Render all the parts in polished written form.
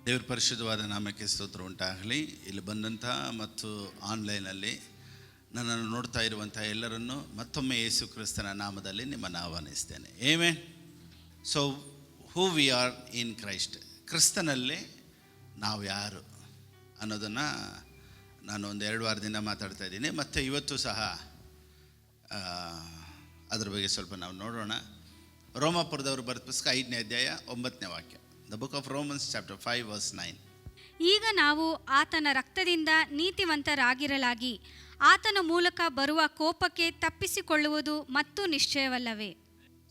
ದೇವರ ಪರಿಶುದ್ಧವಾದ ನಾಮಕ್ಕೆ ಸ್ತೋತ್ರ ಉಂಟಾಗಲಿ. ಇಲ್ಲಿ ಬಂದಂಥ ಮತ್ತು ಆನ್ಲೈನಲ್ಲಿ ನನ್ನನ್ನು ನೋಡ್ತಾ ಇರುವಂಥ ಎಲ್ಲರನ್ನು ಮತ್ತೊಮ್ಮೆ ಯೇಸು ಕ್ರಿಸ್ತನ ನಾಮದಲ್ಲಿ ನಿಮ್ಮನ್ನು ಆಹ್ವಾನಿಸ್ತೇನೆ. Amen. So who we are in Christ, ಕ್ರಿಸ್ತನಲ್ಲಿ ನಾವು ಯಾರು ಅನ್ನೋದನ್ನು ನಾನು ಒಂದು 2 ವಾರದಿಂದ ಮಾತಾಡ್ತಾ ಇದ್ದೀನಿ. ಮತ್ತು ಇವತ್ತು ಸಹ ಅದ್ರ ಬಗ್ಗೆ ಸ್ವಲ್ಪ ನಾವು ನೋಡೋಣ. ರೋಮಾಪುರದವರು ಬರೆದ ಪುಸ್ತಕ 5ನೇ ಅಧ್ಯಾಯ 9ನೇ ವಾಕ್ಯ. The book of Romans chapter 5 verse 9. ಈಗ ನಾವು ಆತನ ರಕ್ತದಿಂದ ನೀತಿವಂತರಾಗಿರಲಾಗಿ ಆತನ ಮೂಲಕ ಬರುವ ಕೋಪಕ್ಕೆ ತಪ್ಪಿಸಿಕೊಳ್ಳುವುದು ಮತ್ತು ನಿಶ್ಚಯವಲ್ಲವೇ.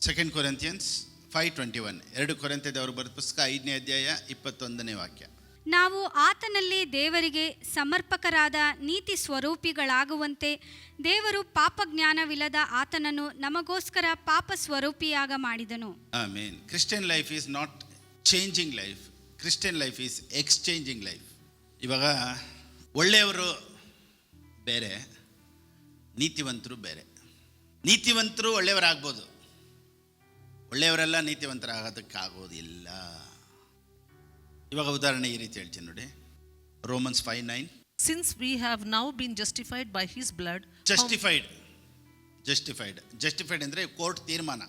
2 ಕೊರಿಂಥಿಯನ್ಸ್ 5:21. 2 ಕೊರಿಂಥದವರು ಬರೆದ ಪುಸ್ತಕ 5ನೇ ಅಧ್ಯಾಯ 21ನೇ ವಾಕ್ಯ. ನಾವು ಆತನಲ್ಲಿ ದೇವರಿಗೆ ಸಮರ್ಪಕರಾದ ನೀತಿ ಸ್ವರೂಪಿಗಳಾಗುವಂತೆ ದೇವರು ಪಾಪಜ್ಞಾನವಿಲ್ಲದ ಆತನನ್ನು ನಮಗೋಸ್ಕರ ಪಾಪ ಸ್ವರೂಪಿಯಾಗ ಮಾಡಿದನು. Amen. Christian life is not changing life, Christian life is exchanging life. ಇವಾಗ ಒಳ್ಳೆಯವರು ಬೇರೆ, ನೀತಿವಂತರು ಬೇರೆ. ನೀತಿವಂತರು ಒಳ್ಳೆಯವರಾಗ್ಬೋದು, ಒಳ್ಳೆಯವರೆಲ್ಲ ನೀತಿವಂತರಾಗೋದಕ್ಕಾಗೋದಿಲ್ಲ. ಇವಾಗ ಉದಾಹರಣೆ ಈ ರೀತಿ ಹೇಳ್ತೀನಿ ನೋಡಿ. Romans 5:9. Since we have now been justified by his blood. Justified ಅಂದರೆ ಕೋರ್ಟ್ ತೀರ್ಮಾನ.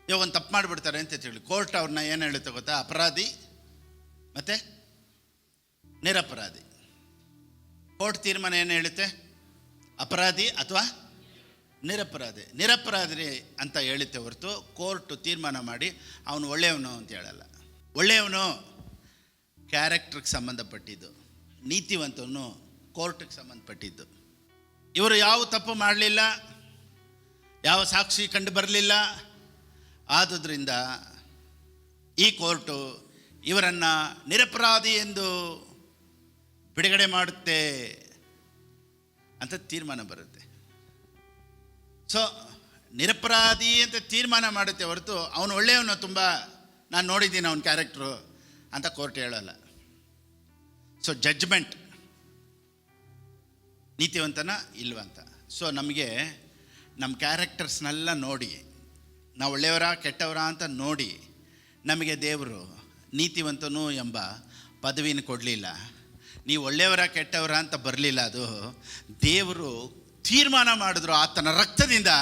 ಇವಾಗ ಒಂದು ತಪ್ಪು ಮಾಡಿಬಿಡ್ತಾರೆ ಅಂತ ಹೇಳಿ ಕೋರ್ಟ್ ಅವ್ರನ್ನ ಏನು ಹೇಳುತ್ತೆ ಗೊತ್ತಾ? ಅಪರಾಧಿ ಮತ್ತು ನಿರಪರಾಧಿ. ಕೋರ್ಟ್ ತೀರ್ಮಾನ ಏನು ಹೇಳುತ್ತೆ? ಅಪರಾಧಿ ಅಥವಾ ನಿರಪರಾಧಿ ಅಂತ ಹೇಳುತ್ತೆ ಹೊರತು ಕೋರ್ಟ್ ತೀರ್ಮಾನ ಮಾಡಿ ಅವನು ಒಳ್ಳೆಯವನು ಅಂತ ಹೇಳಲ್ಲ. ಒಳ್ಳೆಯವನು ಕ್ಯಾರೆಕ್ಟ್ರಿಗೆ ಸಂಬಂಧಪಟ್ಟಿದ್ದು, ನೀತಿವಂತವನು ಕೋರ್ಟ್ಗೆ ಸಂಬಂಧಪಟ್ಟಿದ್ದು. ಇವರು ಯಾವ ತಪ್ಪು ಮಾಡಲಿಲ್ಲ, ಯಾವ ಸಾಕ್ಷಿ ಕಂಡು ಬರಲಿಲ್ಲ. ಆದುದರಿಂದ ಈ ಕೋರ್ಟು ಇವರನ್ನು ನಿರಪರಾಧಿ ಎಂದು ಬಿಡುಗಡೆ ಮಾಡುತ್ತೆ ಅಂತ ತೀರ್ಮಾನ ಬರುತ್ತೆ. ಸೊ ನಿರಪರಾಧಿ ಅಂತ ತೀರ್ಮಾನ ಮಾಡುತ್ತೆ ಹೊರತು ಅವನು ಒಳ್ಳೆಯವನು, ತುಂಬ ನಾನು ನೋಡಿದ್ದೀನಿ ಅವನ ಕ್ಯಾರೆಕ್ಟ್ರು ಅಂತ ಕೋರ್ಟ್ ಹೇಳಲ್ಲ. ಸೊ ಜಡ್ಜ್ಮೆಂಟ್ ನೀತಿವಂತನ ಇಲ್ವಂತ. ಸೊ ನಮಗೆ ನಮ್ಮ ಕ್ಯಾರೆಕ್ಟರ್ಸ್ನೆಲ್ಲ ನೋಡಿ, ನಾವು ಒಳ್ಳೆಯವರ ಕೆಟ್ಟವರ ಅಂತ ನೋಡಿ ನಮಗೆ ದೇವರು ನೀತಿವಂತನು ಎಂಬ ಪದವಿನ ಕೊಡಲಿಲ್ಲ. ನೀವು ಒಳ್ಳೆಯವರ ಕೆಟ್ಟವರ ಅಂತ ಬರಲಿಲ್ಲ. ಅದು ದೇವರು ತೀರ್ಮಾನ ಮಾಡಿದ್ರು, ಆತನ ರಕ್ತದಿಂದ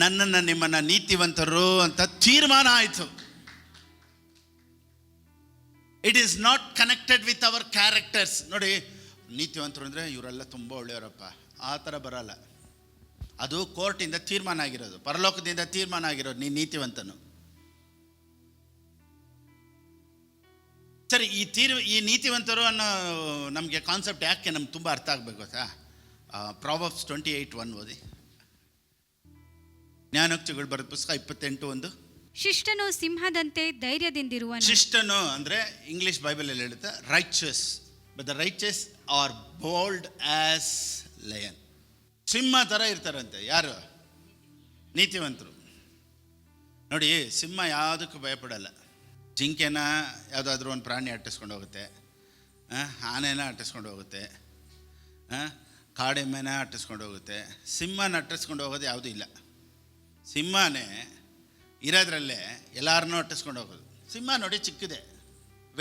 ನನ್ನನ್ನು ನಿಮ್ಮನ್ನು ನೀತಿವಂತರು ಅಂತ ತೀರ್ಮಾನ ಆಯಿತು. It is not connected with our characters. ನೋಡಿ, ನೀತಿವಂತರು ಅಂದರೆ ಇವರೆಲ್ಲ ತುಂಬ ಒಳ್ಳೆಯವರಪ್ಪ ಆ ಥರ ಬರಲ್ಲ. ಅದು ಕೋರ್ಟಿಂದ ತೀರ್ಮಾನ ಆಗಿರೋದು, ಪರಲೋಕದಿಂದ ತೀರ್ಮಾನ ಆಗಿರೋದು ನೀನು ನೀತಿವಂತನು. ಸರಿ, ಈ ನೀತಿವಂತರು ಅನ್ನೋ ನಮಗೆ ಕಾನ್ಸೆಪ್ಟ್ ಯಾಕೆ ನಮ್ಗೆ ತುಂಬ ಅರ್ಥ ಆಗಬೇಕು ಗೊತ್ತಾ? ಪ್ರಾವರ್ಬ್ಸ್ 28:1 ಓದಿ. ಜ್ಞಾನೋಕ್ತಿಗಳು ಬರೆದ ಪುಸ್ತಕ 28:1. ಶಿಷ್ಟನು ಸಿಂಹದಂತೆ ಧೈರ್ಯದಿಂದಿರುವನು. ಶಿಷ್ಟನು ಅಂದರೆ ಇಂಗ್ಲಿಷ್ ಬೈಬಲಲ್ಲಿ ಹೇಳುತ್ತೆ righteous, but the righteous are bold as lion. ಸಿಂಹ ಥರ ಇರ್ತಾರಂತೆ ಯಾರು? ನೀತಿವಂತರು. ನೋಡಿ, ಸಿಂಹ ಯಾವುದಕ್ಕೂ ಭಯಪಡಲ್ಲ. ಜಿಂಕೆನ ಯಾವುದಾದ್ರೂ ಒಂದು ಪ್ರಾಣಿ ಅಟ್ಟಿಸ್ಕೊಂಡು ಹೋಗುತ್ತೆ, ಆನೆನ ಅಟ್ಟಿಸ್ಕೊಂಡು ಹೋಗುತ್ತೆ, ಕಾಡೆಮ್ಮೆನ ಅಟ್ಟಿಸ್ಕೊಂಡು ಹೋಗುತ್ತೆ. ಸಿಂಹನ ಅಟ್ಟಿಸ್ಕೊಂಡು ಹೋಗೋದು ಯಾವುದೂ ಇಲ್ಲ. ಸಿಂಹನೇ ಇರೋದ್ರಲ್ಲೇ ಎಲ್ಲರನ್ನೂ ಅಟ್ಟಿಸ್ಕೊಂಡು ಹೋಗೋದು. ಸಿಂಹ ನೋಡಿ ಚಿಕ್ಕಿದೆ,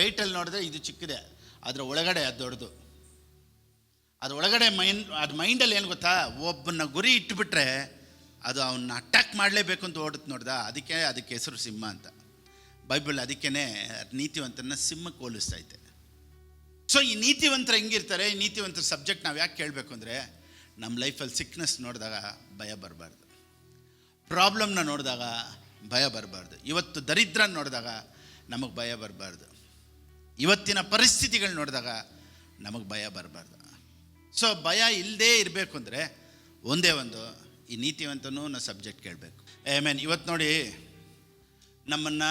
ವೆಯ್ಟಲ್ಲಿ ನೋಡಿದ್ರೆ ಇದು ಚಿಕ್ಕಿದೆ, ಅದರ ಒಳಗಡೆ ಅದು ದೊಡ್ಡದು. ಅದು ಒಳಗಡೆ ಅದು ಮೈಂಡಲ್ಲಿ ಏನು ಗೊತ್ತಾ? ಒಬ್ಬನ ಗುರಿ ಇಟ್ಟುಬಿಟ್ರೆ ಅದು ಅವನ್ನ ಅಟ್ಯಾಕ್ ಮಾಡಲೇಬೇಕು ಅಂತ ಓಡುತ್ತೆ ನೋಡ್ದ. ಅದಕ್ಕೆ ಹೆಸರು ಸಿಂಹ ಅಂತ. ಬೈಬಲ್ ಅದಕ್ಕೇ ನೀತಿವಂತನ ಸಿಂಹಕ್ಕೆ ಹೋಲಿಸ್ತೈತೆ. ಸೊ ಈ ನೀತಿವಂತರು ಹೆಂಗಿರ್ತಾರೆ? ಈ ನೀತಿವಂತರ ಸಬ್ಜೆಕ್ಟ್ ನಾವು ಯಾಕೆ ಕೇಳಬೇಕು ಅಂದರೆ, ನಮ್ಮ ಲೈಫಲ್ಲಿ ಸಿಕ್ನೆಸ್ ನೋಡಿದಾಗ ಭಯ ಬರಬಾರ್ದು, ಪ್ರಾಬ್ಲಮ್ನ ನೋಡಿದಾಗ ಭಯ ಬರಬಾರ್ದು, ಇವತ್ತು ದರಿದ್ರ ನೋಡಿದಾಗ ನಮಗೆ ಭಯ ಬರಬಾರ್ದು, ಇವತ್ತಿನ ಪರಿಸ್ಥಿತಿಗಳು ನೋಡಿದಾಗ ನಮಗೆ ಭಯ ಬರಬಾರ್ದು. ಸೊ ಭಯ ಇಲ್ಲದೇ ಇರಬೇಕು ಅಂದರೆ ಒಂದೇ ಒಂದು, ಈ ನೀತಿವಂತನೂ ನಾವು ಸಬ್ಜೆಕ್ಟ್ ಕೇಳಬೇಕು. ಆಮೇಲೆ ಇವತ್ತು ನೋಡಿ, ನಮ್ಮನ್ನು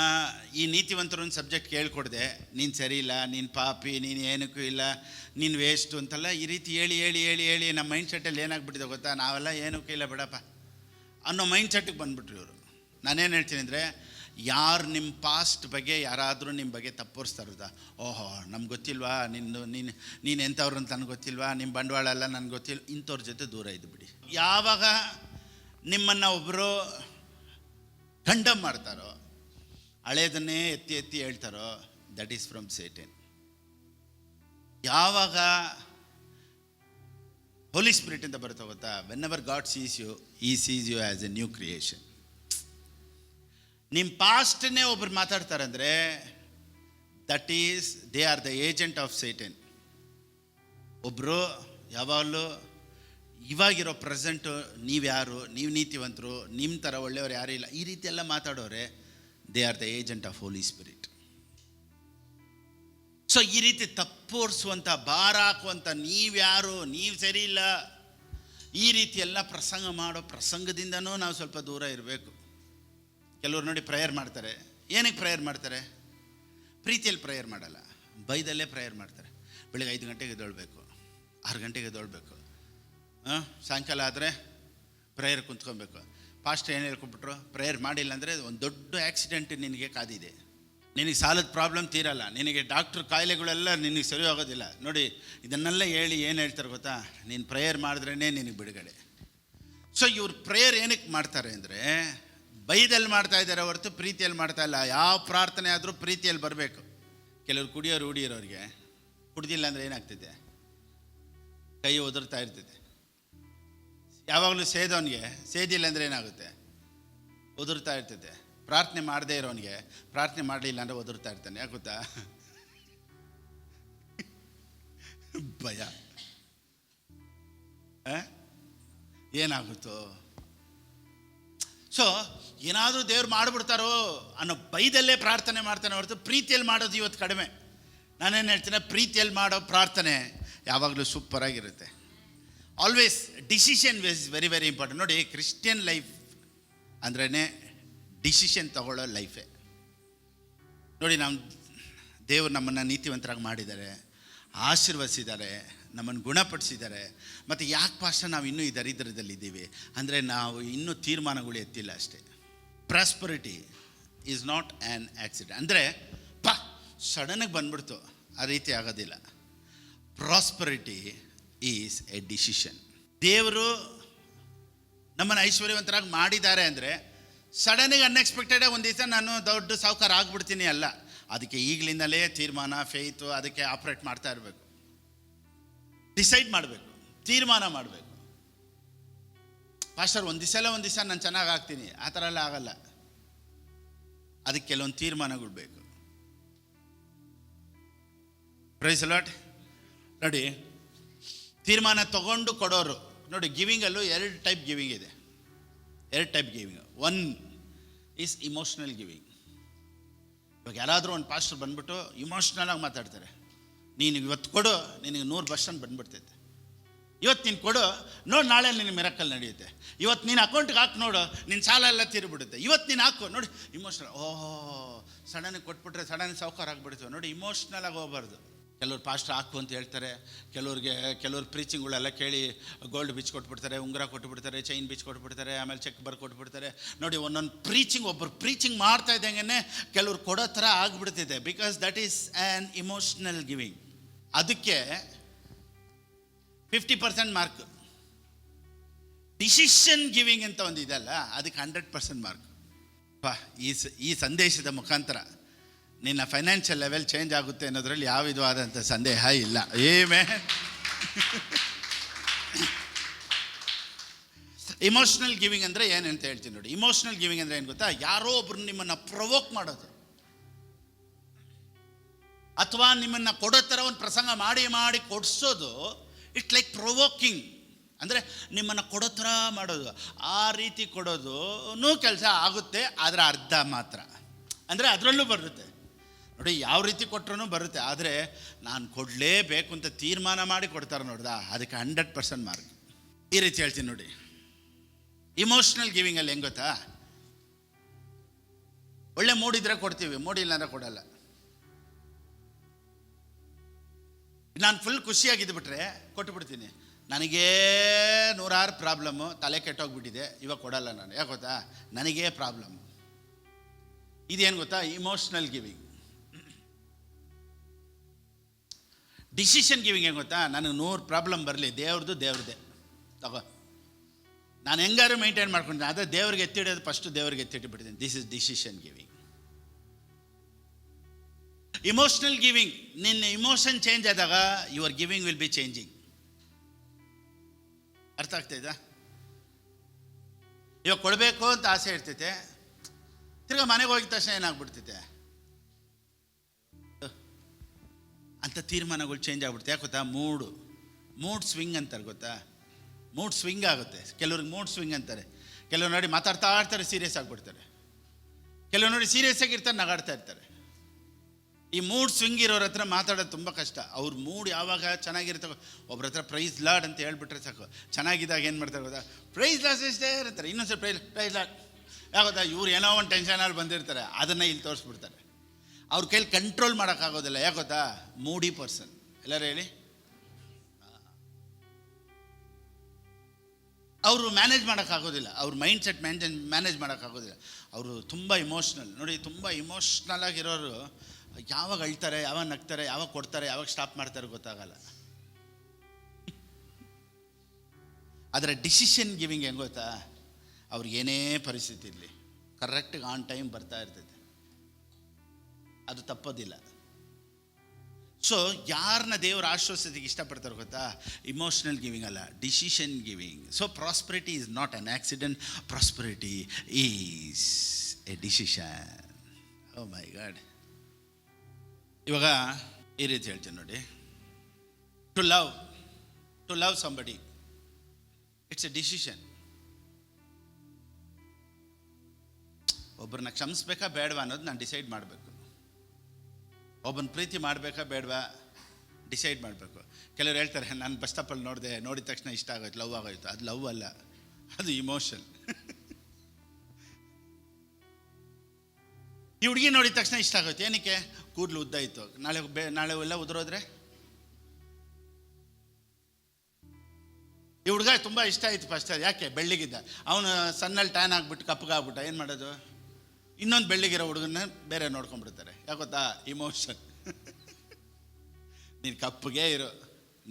ಈ ನೀತಿವಂತರೊಂದು ಸಬ್ಜೆಕ್ಟ್ ಕೇಳ್ಕೊಡ್ದೆ, ನೀನು ಸರಿ ಇಲ್ಲ, ನೀನು ಪಾಪಿ, ನೀನು ಏನಕ್ಕೂ ಇಲ್ಲ, ನೀನು ವೇಸ್ಟು ಅಂತೆಲ್ಲ ಈ ರೀತಿ ಹೇಳಿ ನಮ್ಮ ಮೈಂಡ್ ಸೆಟ್ಟಲ್ಲಿ ಏನಾಗ್ಬಿಟ್ಟಿದೆ ಗೊತ್ತಾ? ನಾವೆಲ್ಲ ಏನಕ್ಕೂ ಇಲ್ಲ ಬಿಡಪ್ಪ ಅನ್ನೋ ಮೈಂಡ್ ಸೆಟ್ಟಿಗೆ ಬಂದುಬಿಟ್ರು ಇವರು. ನಾನೇನು ಹೇಳ್ತೀನಿ ಅಂದರೆ, ಯಾರು ನಿಮ್ಮ ಪಾಸ್ಟ್ ಬಗ್ಗೆ ಯಾರಾದರೂ ನಿಮ್ಮ ಬಗ್ಗೆ ತಪ್ಪೋರಿಸ್ತಾ ಇರೋದಾ? ಓಹೋ ನಮ್ಗೆ ಗೊತ್ತಿಲ್ವಾ, ನೀನು ಎಂಥವ್ರು ಅಂತ ನನಗೆ ಗೊತ್ತಿಲ್ವಾ, ನಿಮ್ಮ ಬಂಡವಾಳ ಎಲ್ಲ ನನಗೆ ಗೊತ್ತಿಲ್ಲ, ಇಂಥವ್ರ ಜೊತೆ ದೂರ ಇದ್ದು ಬಿಡಿ. ಯಾವಾಗ ನಿಮ್ಮನ್ನು ಒಬ್ಬರು ಕಂಡಮ್ ಮಾಡ್ತಾರೋ, ಹಳೇದನ್ನೇ ಎತ್ತಿ ಹೇಳ್ತಾರೋ, ದಟ್ ಈಸ್ ಫ್ರಮ್ ಸೇಟನ್. ಯಾವಾಗ ಹೋಲಿ ಸ್ಪಿರಿಟ್ ಅಂತ ಬರುತ್ತೆ ಗೊತ್ತಾ, whenever God sees you, he sees you as a new creation. ನಿಮ್ಮ ಪಾಸ್ಟನ್ನೇ ಒಬ್ರು ಮಾತಾಡ್ತಾರೆ ಅಂದರೆ that is they are the agent of Satan. ಒಬ್ಬರು ಯಾವಾಗಲೂ ಇವಾಗಿರೋ ಪ್ರೆಸೆಂಟು ನೀವ್ಯಾರು, ನೀವು ನೀತಿವಂತರು, ನಿಮ್ಮ ಥರ ಒಳ್ಳೆಯವರು ಯಾರೂ ಇಲ್ಲ, ಈ ರೀತಿ ಎಲ್ಲ ಮಾತಾಡೋರೆ they are the agent of holy spirit. So ಈ ರೀತಿ ತಪ್ಪೋರ್ಸುವಂಥ, ಭಾರ ಹಾಕುವಂಥ, ನೀವ್ಯಾರು, ನೀವು ಸರಿ ಇಲ್ಲ, ಈ ರೀತಿ ಎಲ್ಲ ಪ್ರಸಂಗ ಮಾಡೋ ಪ್ರಸಂಗದಿಂದನೂ ನಾವು ಸ್ವಲ್ಪ ದೂರ ಇರಬೇಕು. ಕೆಲವ್ರು ನೋಡಿ ಪ್ರೇಯರ್ ಮಾಡ್ತಾರೆ. ಏನಕ್ಕೆ ಪ್ರೇಯರ್ ಮಾಡ್ತಾರೆ? ಪ್ರೀತಿಯಲ್ಲಿ ಪ್ರೇಯರ್ ಮಾಡಲ್ಲ, ಬೈದಲ್ಲೇ ಪ್ರೇಯರ್ ಮಾಡ್ತಾರೆ. ಬೆಳಿಗ್ಗೆ 5 ಗಂಟೆಗೆ ಎದ್ದೇಳಬೇಕು, 6 ಗಂಟೆಗೆ ಎದ್ದೇಳಬೇಕು, ಸಾಯಂಕಾಲ ಆದರೆ ಪ್ರೇಯರ್ ಕುಂತ್ಕೊಬೇಕು. ಪಾಸ್ಟ್ ಏನು ಹೇಳ್ಕೊಬಿಟ್ರು, ಪ್ರೇಯರ್ ಮಾಡಿಲ್ಲ ಅಂದರೆ ಒಂದು ದೊಡ್ಡ ಆ್ಯಕ್ಸಿಡೆಂಟ್ ನಿನಗೆ ಕಾದಿದೆ, ನಿನಗೆ ಸಾಲದ ಪ್ರಾಬ್ಲಮ್ ತೀರಲ್ಲ, ನಿನಗೆ ಡಾಕ್ಟ್ರ್ ಕಾಯಿಲೆಗಳೆಲ್ಲ ನಿನಗೆ ಸರಿ ಹೋಗೋದಿಲ್ಲ. ನೋಡಿ ಇದನ್ನೆಲ್ಲ ಹೇಳಿ ಏನು ಹೇಳ್ತಾರೆ ಗೊತ್ತಾ, ನೀನು ಪ್ರೇಯರ್ ಮಾಡಿದ್ರೇ ನಿನಗೆ ಬಿಡುಗಡೆ. ಸೊ ಇವ್ರು ಪ್ರೇಯರ್ ಏನಕ್ಕೆ ಮಾಡ್ತಾರೆ ಅಂದರೆ ಬೈದಲ್ಲಿ ಮಾಡ್ತಾ ಇದ್ದಾರೆ ಹೊರತು ಪ್ರೀತಿಯಲ್ಲಿ ಮಾಡ್ತಾ ಇಲ್ಲ. ಯಾವ ಪ್ರಾರ್ಥನೆ ಆದರೂ ಪ್ರೀತಿಯಲ್ಲಿ ಬರಬೇಕು. ಕೆಲವರು ಕುಡಿಯೋರು ಹುಡಿಯೋರವ್ರಿಗೆ ಕುಡ್ದಿಲ್ಲ ಅಂದರೆ ಏನಾಗ್ತಿದೆ, ಕೈ ಒದರ್ತಾ ಇರ್ತದೆ. ಯಾವಾಗಲೂ ಸೇದೋನಿಗೆ ಸೇದಿಲ್ಲ ಅಂದರೆ ಏನಾಗುತ್ತೆ, ಒದರ್ತಾ ಇರ್ತದೆ. ಪ್ರಾರ್ಥನೆ ಮಾಡದೇ ಇರೋನಿಗೆ ಪ್ರಾರ್ಥನೆ ಮಾಡಲಿಲ್ಲ ಅಂದರೆ ಒದರ್ತಾ ಇರ್ತಾನೆ. ಯಾಕೆ ಗೊತ್ತಾ, ಭಯ. ಏನಾಗುತ್ತೋ, ಸೊ ಏನಾದರೂ ದೇವ್ರು ಮಾಡಿಬಿಡ್ತಾರೋ ಅನ್ನೋ ಭಯದಲ್ಲೇ ಪ್ರಾರ್ಥನೆ ಮಾಡ್ತಾನೆ ಹೊರತು ಪ್ರೀತಿಯಲ್ಲಿ ಮಾಡೋದು ಇವತ್ತು ಕಡಿಮೆ. ನಾನೇನು ಹೇಳ್ತೀನಿ, ಪ್ರೀತಿಯಲ್ಲಿ ಮಾಡೋ ಪ್ರಾರ್ಥನೆ ಯಾವಾಗಲೂ ಸೂಪರಾಗಿರುತ್ತೆ. Always decision is very very important. ನೋಡಿ, ಕ್ರಿಶ್ಚಿಯನ್ ಲೈಫ್ ಅಂದ್ರೇ ಡಿಸಿಷನ್ ತಗೊಳ್ಳೋ ಲೈಫೇ. ನೋಡಿ, ದೇವರು ನಮ್ಮನ್ನು ನೀತಿವಂತರಾಗಿ ಮಾಡಿದ್ದಾರೆ, ಆಶೀರ್ವದಿಸಿದ್ದಾರೆ, ನಮ್ಮನ್ನು ಗುಣಪಡಿಸಿದ್ದಾರೆ. ಮತ್ತು ಯಾಕೆ ಪಾಸ್ಟರ್ ನಾವು ಇನ್ನೂ ಈ ದರಿದ್ರದಲ್ಲಿದ್ದೀವಿ ಅಂದರೆ ನಾವು ಇನ್ನೂ ತೀರ್ಮಾನಗಳು ಎತ್ತಿಲ್ಲ ಅಷ್ಟೇ. Prosperity is not an accident. ಅಂದರೆ ಸಡನ್ನಾಗಿ ಬಂದ್ಬಿಡ್ತು, ಆ ರೀತಿ ಆಗೋದಿಲ್ಲ. Prosperity is a decision. ದೇವರು ನಮ್ಮನ್ನು ಐಶ್ವರ್ಯವಂತರಾಗಿ ಮಾಡಿದ್ದಾರೆ ಅಂದರೆ ಸಡನ್ನಾಗಿ ಅನ್ಎಕ್ಸ್ಪೆಕ್ಟೆಡಾಗಿ ಒಂದು ದಿವಸ ನಾನು ದೊಡ್ಡ ಸಾಹುಕಾರ ಆಗಿಬಿಡ್ತೀನಿ ಅಲ್ಲ. ಅದಕ್ಕೆ ಈಗಲಿಂದಲೇ ತೀರ್ಮಾನ, ಫೇತು, ಅದಕ್ಕೆ ಆಪ್ರೇಟ್ ಮಾಡ್ತಾ ಇರಬೇಕು. ಡಿಸೈಡ್ ಮಾಡಬೇಕು, ತೀರ್ಮಾನ ಮಾಡಬೇಕು. ಪಾಸ್ಟರ್ ಒಂದು ದಿವಸ ನಾನು ಚೆನ್ನಾಗಿ ಆಗ್ತೀನಿ, ಆ ಥರ ಎಲ್ಲ ಆಗಲ್ಲ. ಅದಕ್ಕೆ ಕೆಲವೊಂದು ತೀರ್ಮಾನಗಳು ಬೇಕು. Praise the Lord. ನೋಡಿ, ತೀರ್ಮಾನ ತಗೊಂಡು ಕೊಡೋರು. ನೋಡಿ, ಗಿವಿಂಗಲ್ಲೂ 2 ಟೈಪ್ ಗಿವಿಂಗ್ ಇದೆ. 2 type giving. One is emotional giving. ಇವಾಗ ಯಾರಾದರೂ ಒಂದು ಪಾಸ್ಟರ್ ಬಂದ್ಬಿಟ್ಟು ಇಮೋಷ್ನಲಾಗಿ ಮಾತಾಡ್ತಾರೆ. ನೀನು ಇವತ್ತು ಕೊಡು, ನಿನಗೆ 100 ಪರ್ಸೆಂಟ್ ಬಂದ್ಬಿಡ್ತೈತೆ. ಇವತ್ತು ನೀನು ಕೊಡು, ನೋಡಿ ನಾಳೆ ನಿನ್ನ ಮಿರಕಲ್ ನಡೆಯುತ್ತೆ. ಇವತ್ತು ನೀನು ಅಕೌಂಟ್ಗೆ ಹಾಕಿ ನೋಡು, ನಿನ್ನ ಸಾಲ ಎಲ್ಲ ತೀರಿಬಿಡುತ್ತೆ. ಇವತ್ತು ನೀನು ಹಾಕು ನೋಡಿ, ಇಮೋಷ್ನಲ್. ಸಡನ್ನಾಗಿ ಕೊಟ್ಬಿಟ್ರೆ ಸಡನ್ ಸಾಹುಕಾರ ಆಗಿಬಿಡ್ತೀವಿ. ನೋಡಿ, ಇಮೋಷ್ನಲಾಗಿ ಹೋಗ್ಬಾರ್ದು. ಕೆಲವ್ರು ಪಾಸ್ಟರ್ ಹಾಕು ಅಂತ ಹೇಳ್ತಾರೆ. ಕೆಲವ್ರು ಪ್ರೀಚಿಂಗ್ಗಳೆಲ್ಲ ಕೇಳಿ ಗೋಲ್ಡ್ ಬಿಚ್ ಕೊಟ್ಬಿಡ್ತಾರೆ, ಉಂಗುರ ಕೊಟ್ಬಿಡ್ತಾರೆ, ಚೈನ್ ಬಿಚ್ ಕೊಟ್ಬಿಡ್ತಾರೆ, ಆಮೇಲೆ ಚೆಕ್ ಕೊಟ್ಬಿಡ್ತಾರೆ. ನೋಡಿ, ಒಂದೊಂದು ಪ್ರೀಚಿಂಗ್, ಒಬ್ಬರು ಪ್ರೀಚಿಂಗ್ ಮಾಡ್ತಾ ಇದ್ದಂಗೆ ಕೆಲವ್ರು ಕೊಡೋ ಥರ ಆಗಿಬಿಡ್ತಿದೆ. Because that is an emotional giving. ಅದಕ್ಕೆ 50% ಮಾರ್ಕ್. ಡಿಸಿಷನ್ ಗಿವಿಂಗ್ ಅಂತ ಒಂದು ಇದಲ್ಲ, ಅದಕ್ಕೆ 100% ಮಾರ್ಕ್. ಈ ಸಂದೇಶದ ಮುಖಾಂತರ ನಿನ್ನ ಫೈನಾನ್ಷಿಯಲ್ ಲೆವೆಲ್ ಚೇಂಜ್ ಆಗುತ್ತೆ ಅನ್ನೋದ್ರಲ್ಲಿ ಯಾವ ವಿಧವಾದಂಥ ಸಂದೇಹ ಇಲ್ಲ. ಆಮೆನ್. ಇಮೋಷ್ನಲ್ ಗಿವಿಂಗ್ ಅಂದರೆ ಏನಂತ ಹೇಳ್ತೀನಿ ನೋಡಿ. ಇಮೋಷ್ನಲ್ ಗಿವಿಂಗ್ ಅಂದರೆ ಏನು ಗೊತ್ತಾ, ಯಾರೋ ಒಬ್ರು ನಿಮ್ಮನ್ನು ಪ್ರೊವೋಕ್ ಮಾಡೋದು, ಅಥವಾ ನಿಮ್ಮನ್ನು ಕೊಡೋ ಥರ ಒಂದು ಪ್ರಸಂಗ ಮಾಡಿ ಕೊಡಿಸೋದು. It's like provoking. ಅಂದರೆ ನಿಮ್ಮನ್ನು ಕೊಡೋ ಥರ ಮಾಡೋದು. ಆ ರೀತಿ ಕೊಡೋದು ಕೆಲಸ ಆಗುತ್ತೆ, ಆದರೆ ಅರ್ಧ ಮಾತ್ರ. ಅಂದರೆ ಅದರಲ್ಲೂ ಬರುತ್ತೆ ನೋಡಿ, ಯಾವ ರೀತಿ ಕೊಟ್ಟರೂ ಬರುತ್ತೆ. ಆದರೆ ನಾನು ಕೊಡಲೇಬೇಕು ಅಂತ ತೀರ್ಮಾನ ಮಾಡಿ ಕೊಡ್ತಾರೆ ನೋಡ್ದಾ, ಅದಕ್ಕೆ 100% ಮಾರ್ಕ್. ಈ ರೀತಿ ಹೇಳ್ತೀನಿ ನೋಡಿ. ಇಮೋಷ್ನಲ್ ಗಿವಿಂಗಲ್ಲಿ ಹೆಂಗೆ ಗೊತ್ತಾ, ಒಳ್ಳೆ ಮೂಡಿದ್ರೆ ಕೊಡ್ತೀವಿ, ಮೂಡಿಲ್ಲ ಅಂದರೆ ಕೊಡಲ್ಲ. ನಾನು ಫುಲ್ ಖುಷಿಯಾಗಿದ್ದುಬಿಟ್ರೆ ಕೊಟ್ಟುಬಿಡ್ತೀನಿ. ನನಗೇ 100 ಪ್ರಾಬ್ಲಮ್ಮು, ತಲೆ ಕೆಟ್ಟೋಗ್ಬಿಟ್ಟಿದೆ, ಇವಾಗ ಕೊಡಲ್ಲ ನಾನು. ಯಾಕೆ ಗೊತ್ತಾ, ನನಗೇ ಪ್ರಾಬ್ಲಮ್. ಇದೇನು ಗೊತ್ತಾ, ಇಮೋಷ್ನಲ್ ಗಿವಿಂಗ್. ಡಿಸಿಷನ್ ಗಿವಿಂಗ್ ಏನು ಗೊತ್ತಾ, ನನಗೆ 100 ಪ್ರಾಬ್ಲಮ್ ಬರಲಿ, ದೇವ್ರದ್ದೇ ತಗೋ, ನಾನು ಹೆಂಗಾರು ಮೇಂಟೈನ್ ಮಾಡ್ಕೊಂತೀನಿ. ಆದರೆ ದೇವ್ರಿಗೆ ಎತ್ತಿಡೋದು ಫಸ್ಟು ದೇವ್ರಿಗೆ ಎತ್ತಿಟ್ಟು ಬಿಡ್ತೀನಿ. This is decision giving. Emotional giving, ನಿನ್ನ ಇಮೋಷನ್ ಚೇಂಜ್ ಆದಾಗ your giving will be changing. ಅರ್ಥ ಆಗ್ತಾಯಿದಾ? ಇವಾಗ ಕೊಡಬೇಕು ಅಂತ ಆಸೆ ಇರ್ತೈತೆ, ತಿರ್ಗಾ ಮನೆಗೆ ಹೋಗಿದ ತಕ್ಷಣ ಏನಾಗ್ಬಿಡ್ತೈತೆ ಅಂತ ತೀರ್ಮಾನಗಳು ಚೇಂಜ್ ಆಗ್ಬಿಡುತ್ತೆ. ಯಾಕೆ ಗೊತ್ತಾ? ಮೂಡ್ ಸ್ವಿಂಗ್ ಅಂತಾರೆ ಗೊತ್ತಾ? ಮೂಡ್ ಸ್ವಿಂಗ್ ಆಗುತ್ತೆ. ಕೆಲವ್ರಿಗೆ ಮೂಡ್ ಸ್ವಿಂಗ್ ಅಂತಾರೆ. ಕೆಲವ್ರು ನೋಡಿ ಮಾತಾಡ್ತಾ ಇರ್ತಾರೆ, ಸೀರಿಯಸ್ ಆಗಿಬಿಡ್ತಾರೆ. ಕೆಲವ್ರು ನೋಡಿ ಸೀರಿಯಸ್ ಆಗಿರ್ತಾರೆ, ನಗಾಡ್ತಾ ಇರ್ತಾರೆ. ಈ ಮೂಡ್ ಸ್ವಿಂಗ್ ಇರೋರ ಹತ್ರ ಮಾತಾಡೋದು ತುಂಬ ಕಷ್ಟ. ಅವ್ರ ಮೂಡ್ ಯಾವಾಗ ಚೆನ್ನಾಗಿರ್ತವೆ, ಒಬ್ರ ಹತ್ರ ಪ್ರೈಸ್ ಲಾಡ್ ಅಂತ ಹೇಳ್ಬಿಟ್ರೆ ಸಾಕು. ಚೆನ್ನಾಗಿದ್ದಾಗ ಏನು ಮಾಡ್ತಾರೆ ಗೊತ್ತಾ? ಪ್ರೈಸ್ ಲಾಸ್ ಎಷ್ಟೇ ಇರ್ತಾರೆ, ಇನ್ನೊಂದ್ಸಲ ಪ್ರೈಸ್ ಲಾಡ್. ಯಾಕೋದಾ? ಇವ್ರು ಏನೋ ಒಂದು ಟೆನ್ಷನಲ್ಲಿ ಬಂದಿರ್ತಾರೆ, ಅದನ್ನು ಇಲ್ಲಿ ತೋರಿಸ್ಬಿಡ್ತಾರೆ. ಅವ್ರ ಕೈಲಿ ಕಂಟ್ರೋಲ್ ಮಾಡೋಕ್ಕಾಗೋದಿಲ್ಲ. ಯಾಕೆ ಗೊತ್ತಾ? ಮೂಡಿ ಪರ್ಸನ್. ಎಲ್ಲರೂ ಹೇಳಿ. ಅವರು ಮ್ಯಾನೇಜ್ ಮಾಡೋಕ್ಕಾಗೋದಿಲ್ಲ, ಅವ್ರ ಮೈಂಡ್ ಸೆಟ್ ಮ್ಯಾನೇಜ್ ಮಾಡೋಕ್ಕಾಗೋದಿಲ್ಲ. ಅವರು ತುಂಬ ಇಮೋಷ್ನಲ್. ನೋಡಿ, ತುಂಬ ಇಮೋಷ್ನಲ್ ಆಗಿರೋರು ಯಾವಾಗ ಅಳ್ತಾರೆ, ಯಾವಾಗ ನಗ್ತಾರೆ, ಯಾವಾಗ ಕೊಡ್ತಾರೆ, ಯಾವಾಗ ಸ್ಟಾಪ್ ಮಾಡ್ತಾರೆ ಗೊತ್ತಾಗಲ್ಲ. ಆದರೆ ಡಿಸಿಷನ್ ಗಿವಿಂಗ್ ಹೆಂಗೆ ಗೊತ್ತಾ? ಅವ್ರಿಗೇನೇ ಪರಿಸ್ಥಿತಿ ಇರಲಿ ಕರೆಕ್ಟಿಗೆ ಆನ್ ಟೈಮ್ ಬರ್ತಾ ಇರ್ತೈತೆ, ಅದು ತಪ್ಪೋದಿಲ್ಲ. ಸೊ ಯಾರನ್ನ ದೇವರು ಆಶ್ವಾಸತೆಗೆ ಇಷ್ಟಪಡ್ತಾರೆ ಗೊತ್ತಾ? ಇಮೋಷ್ನಲ್ ಗಿವಿಂಗ್ ಅಲ್ಲ, decision giving. So prosperity is not an accident, prosperity is a decision. Oh my God. ಇವಾಗ ಈ ರೀತಿ ಹೇಳ್ತೀನಿ ನೋಡಿ. To love somebody, it's a decision. ಒಬ್ಬರನ್ನ ಕ್ಷಮಿಸ್ಬೇಕಾ ಬೇಡವಾ ಅನ್ನೋದು ನಾನು ಡಿಸೈಡ್ ಮಾಡಬೇಕು. ಒಬ್ಬನ ಪ್ರೀತಿ ಮಾಡಬೇಕಾ ಬೇಡವಾ ಡಿಸೈಡ್ ಮಾಡಬೇಕು. ಕೆಲವ್ರು ಹೇಳ್ತಾರೆ, ನಾನು ಬಸ್ ಸ್ಟಾಪಲ್ಲಿ ನೋಡಿದ ತಕ್ಷಣ ಇಷ್ಟ ಆಗೋಯ್ತು, ಲವ್ ಆಗೋಯ್ತು. ಅದು ಲವ್ ಅಲ್ಲ, ಅದು ಇಮೋಷನ್. ಈ ಹುಡುಗಿ ನೋಡಿದ ತಕ್ಷಣ ಇಷ್ಟ ಆಗೋಯ್ತು. ಏನಕ್ಕೆ? ಕೂದಲು ಉದ್ದ ಇತ್ತು, ನಾಳೆ ಎಲ್ಲ ಉದುರೋದ್ರೆ. ಈ ಹುಡುಗ ತುಂಬ ಇಷ್ಟ ಆಯಿತು ಫಸ್ಟ್. ಯಾಕೆ? ಬೆಳ್ಳಿಗಿದ್ದ. ಅವನು ಸಣ್ಣಲ್ಲಿ ಟ್ಯಾನ್ ಆಗಿಬಿಟ್ಟು ಕಪ್ಪಗಾಗ್ಬಿಟ್ಟ. ಏನು ಮಾಡೋದು? ಇನ್ನೊಂದು ಬೆಳ್ಳಿಗಿರೋ ಹುಡುಗನ್ನ ಬೇರೆ ನೋಡ್ಕೊಂಡ್ಬಿಡ್ತಾರೆ. ಯಾಕೊತ್ತಾ? ಇಮೋಷನ್. ನೀನು ಕಪ್ಪಗೆ ಇರು,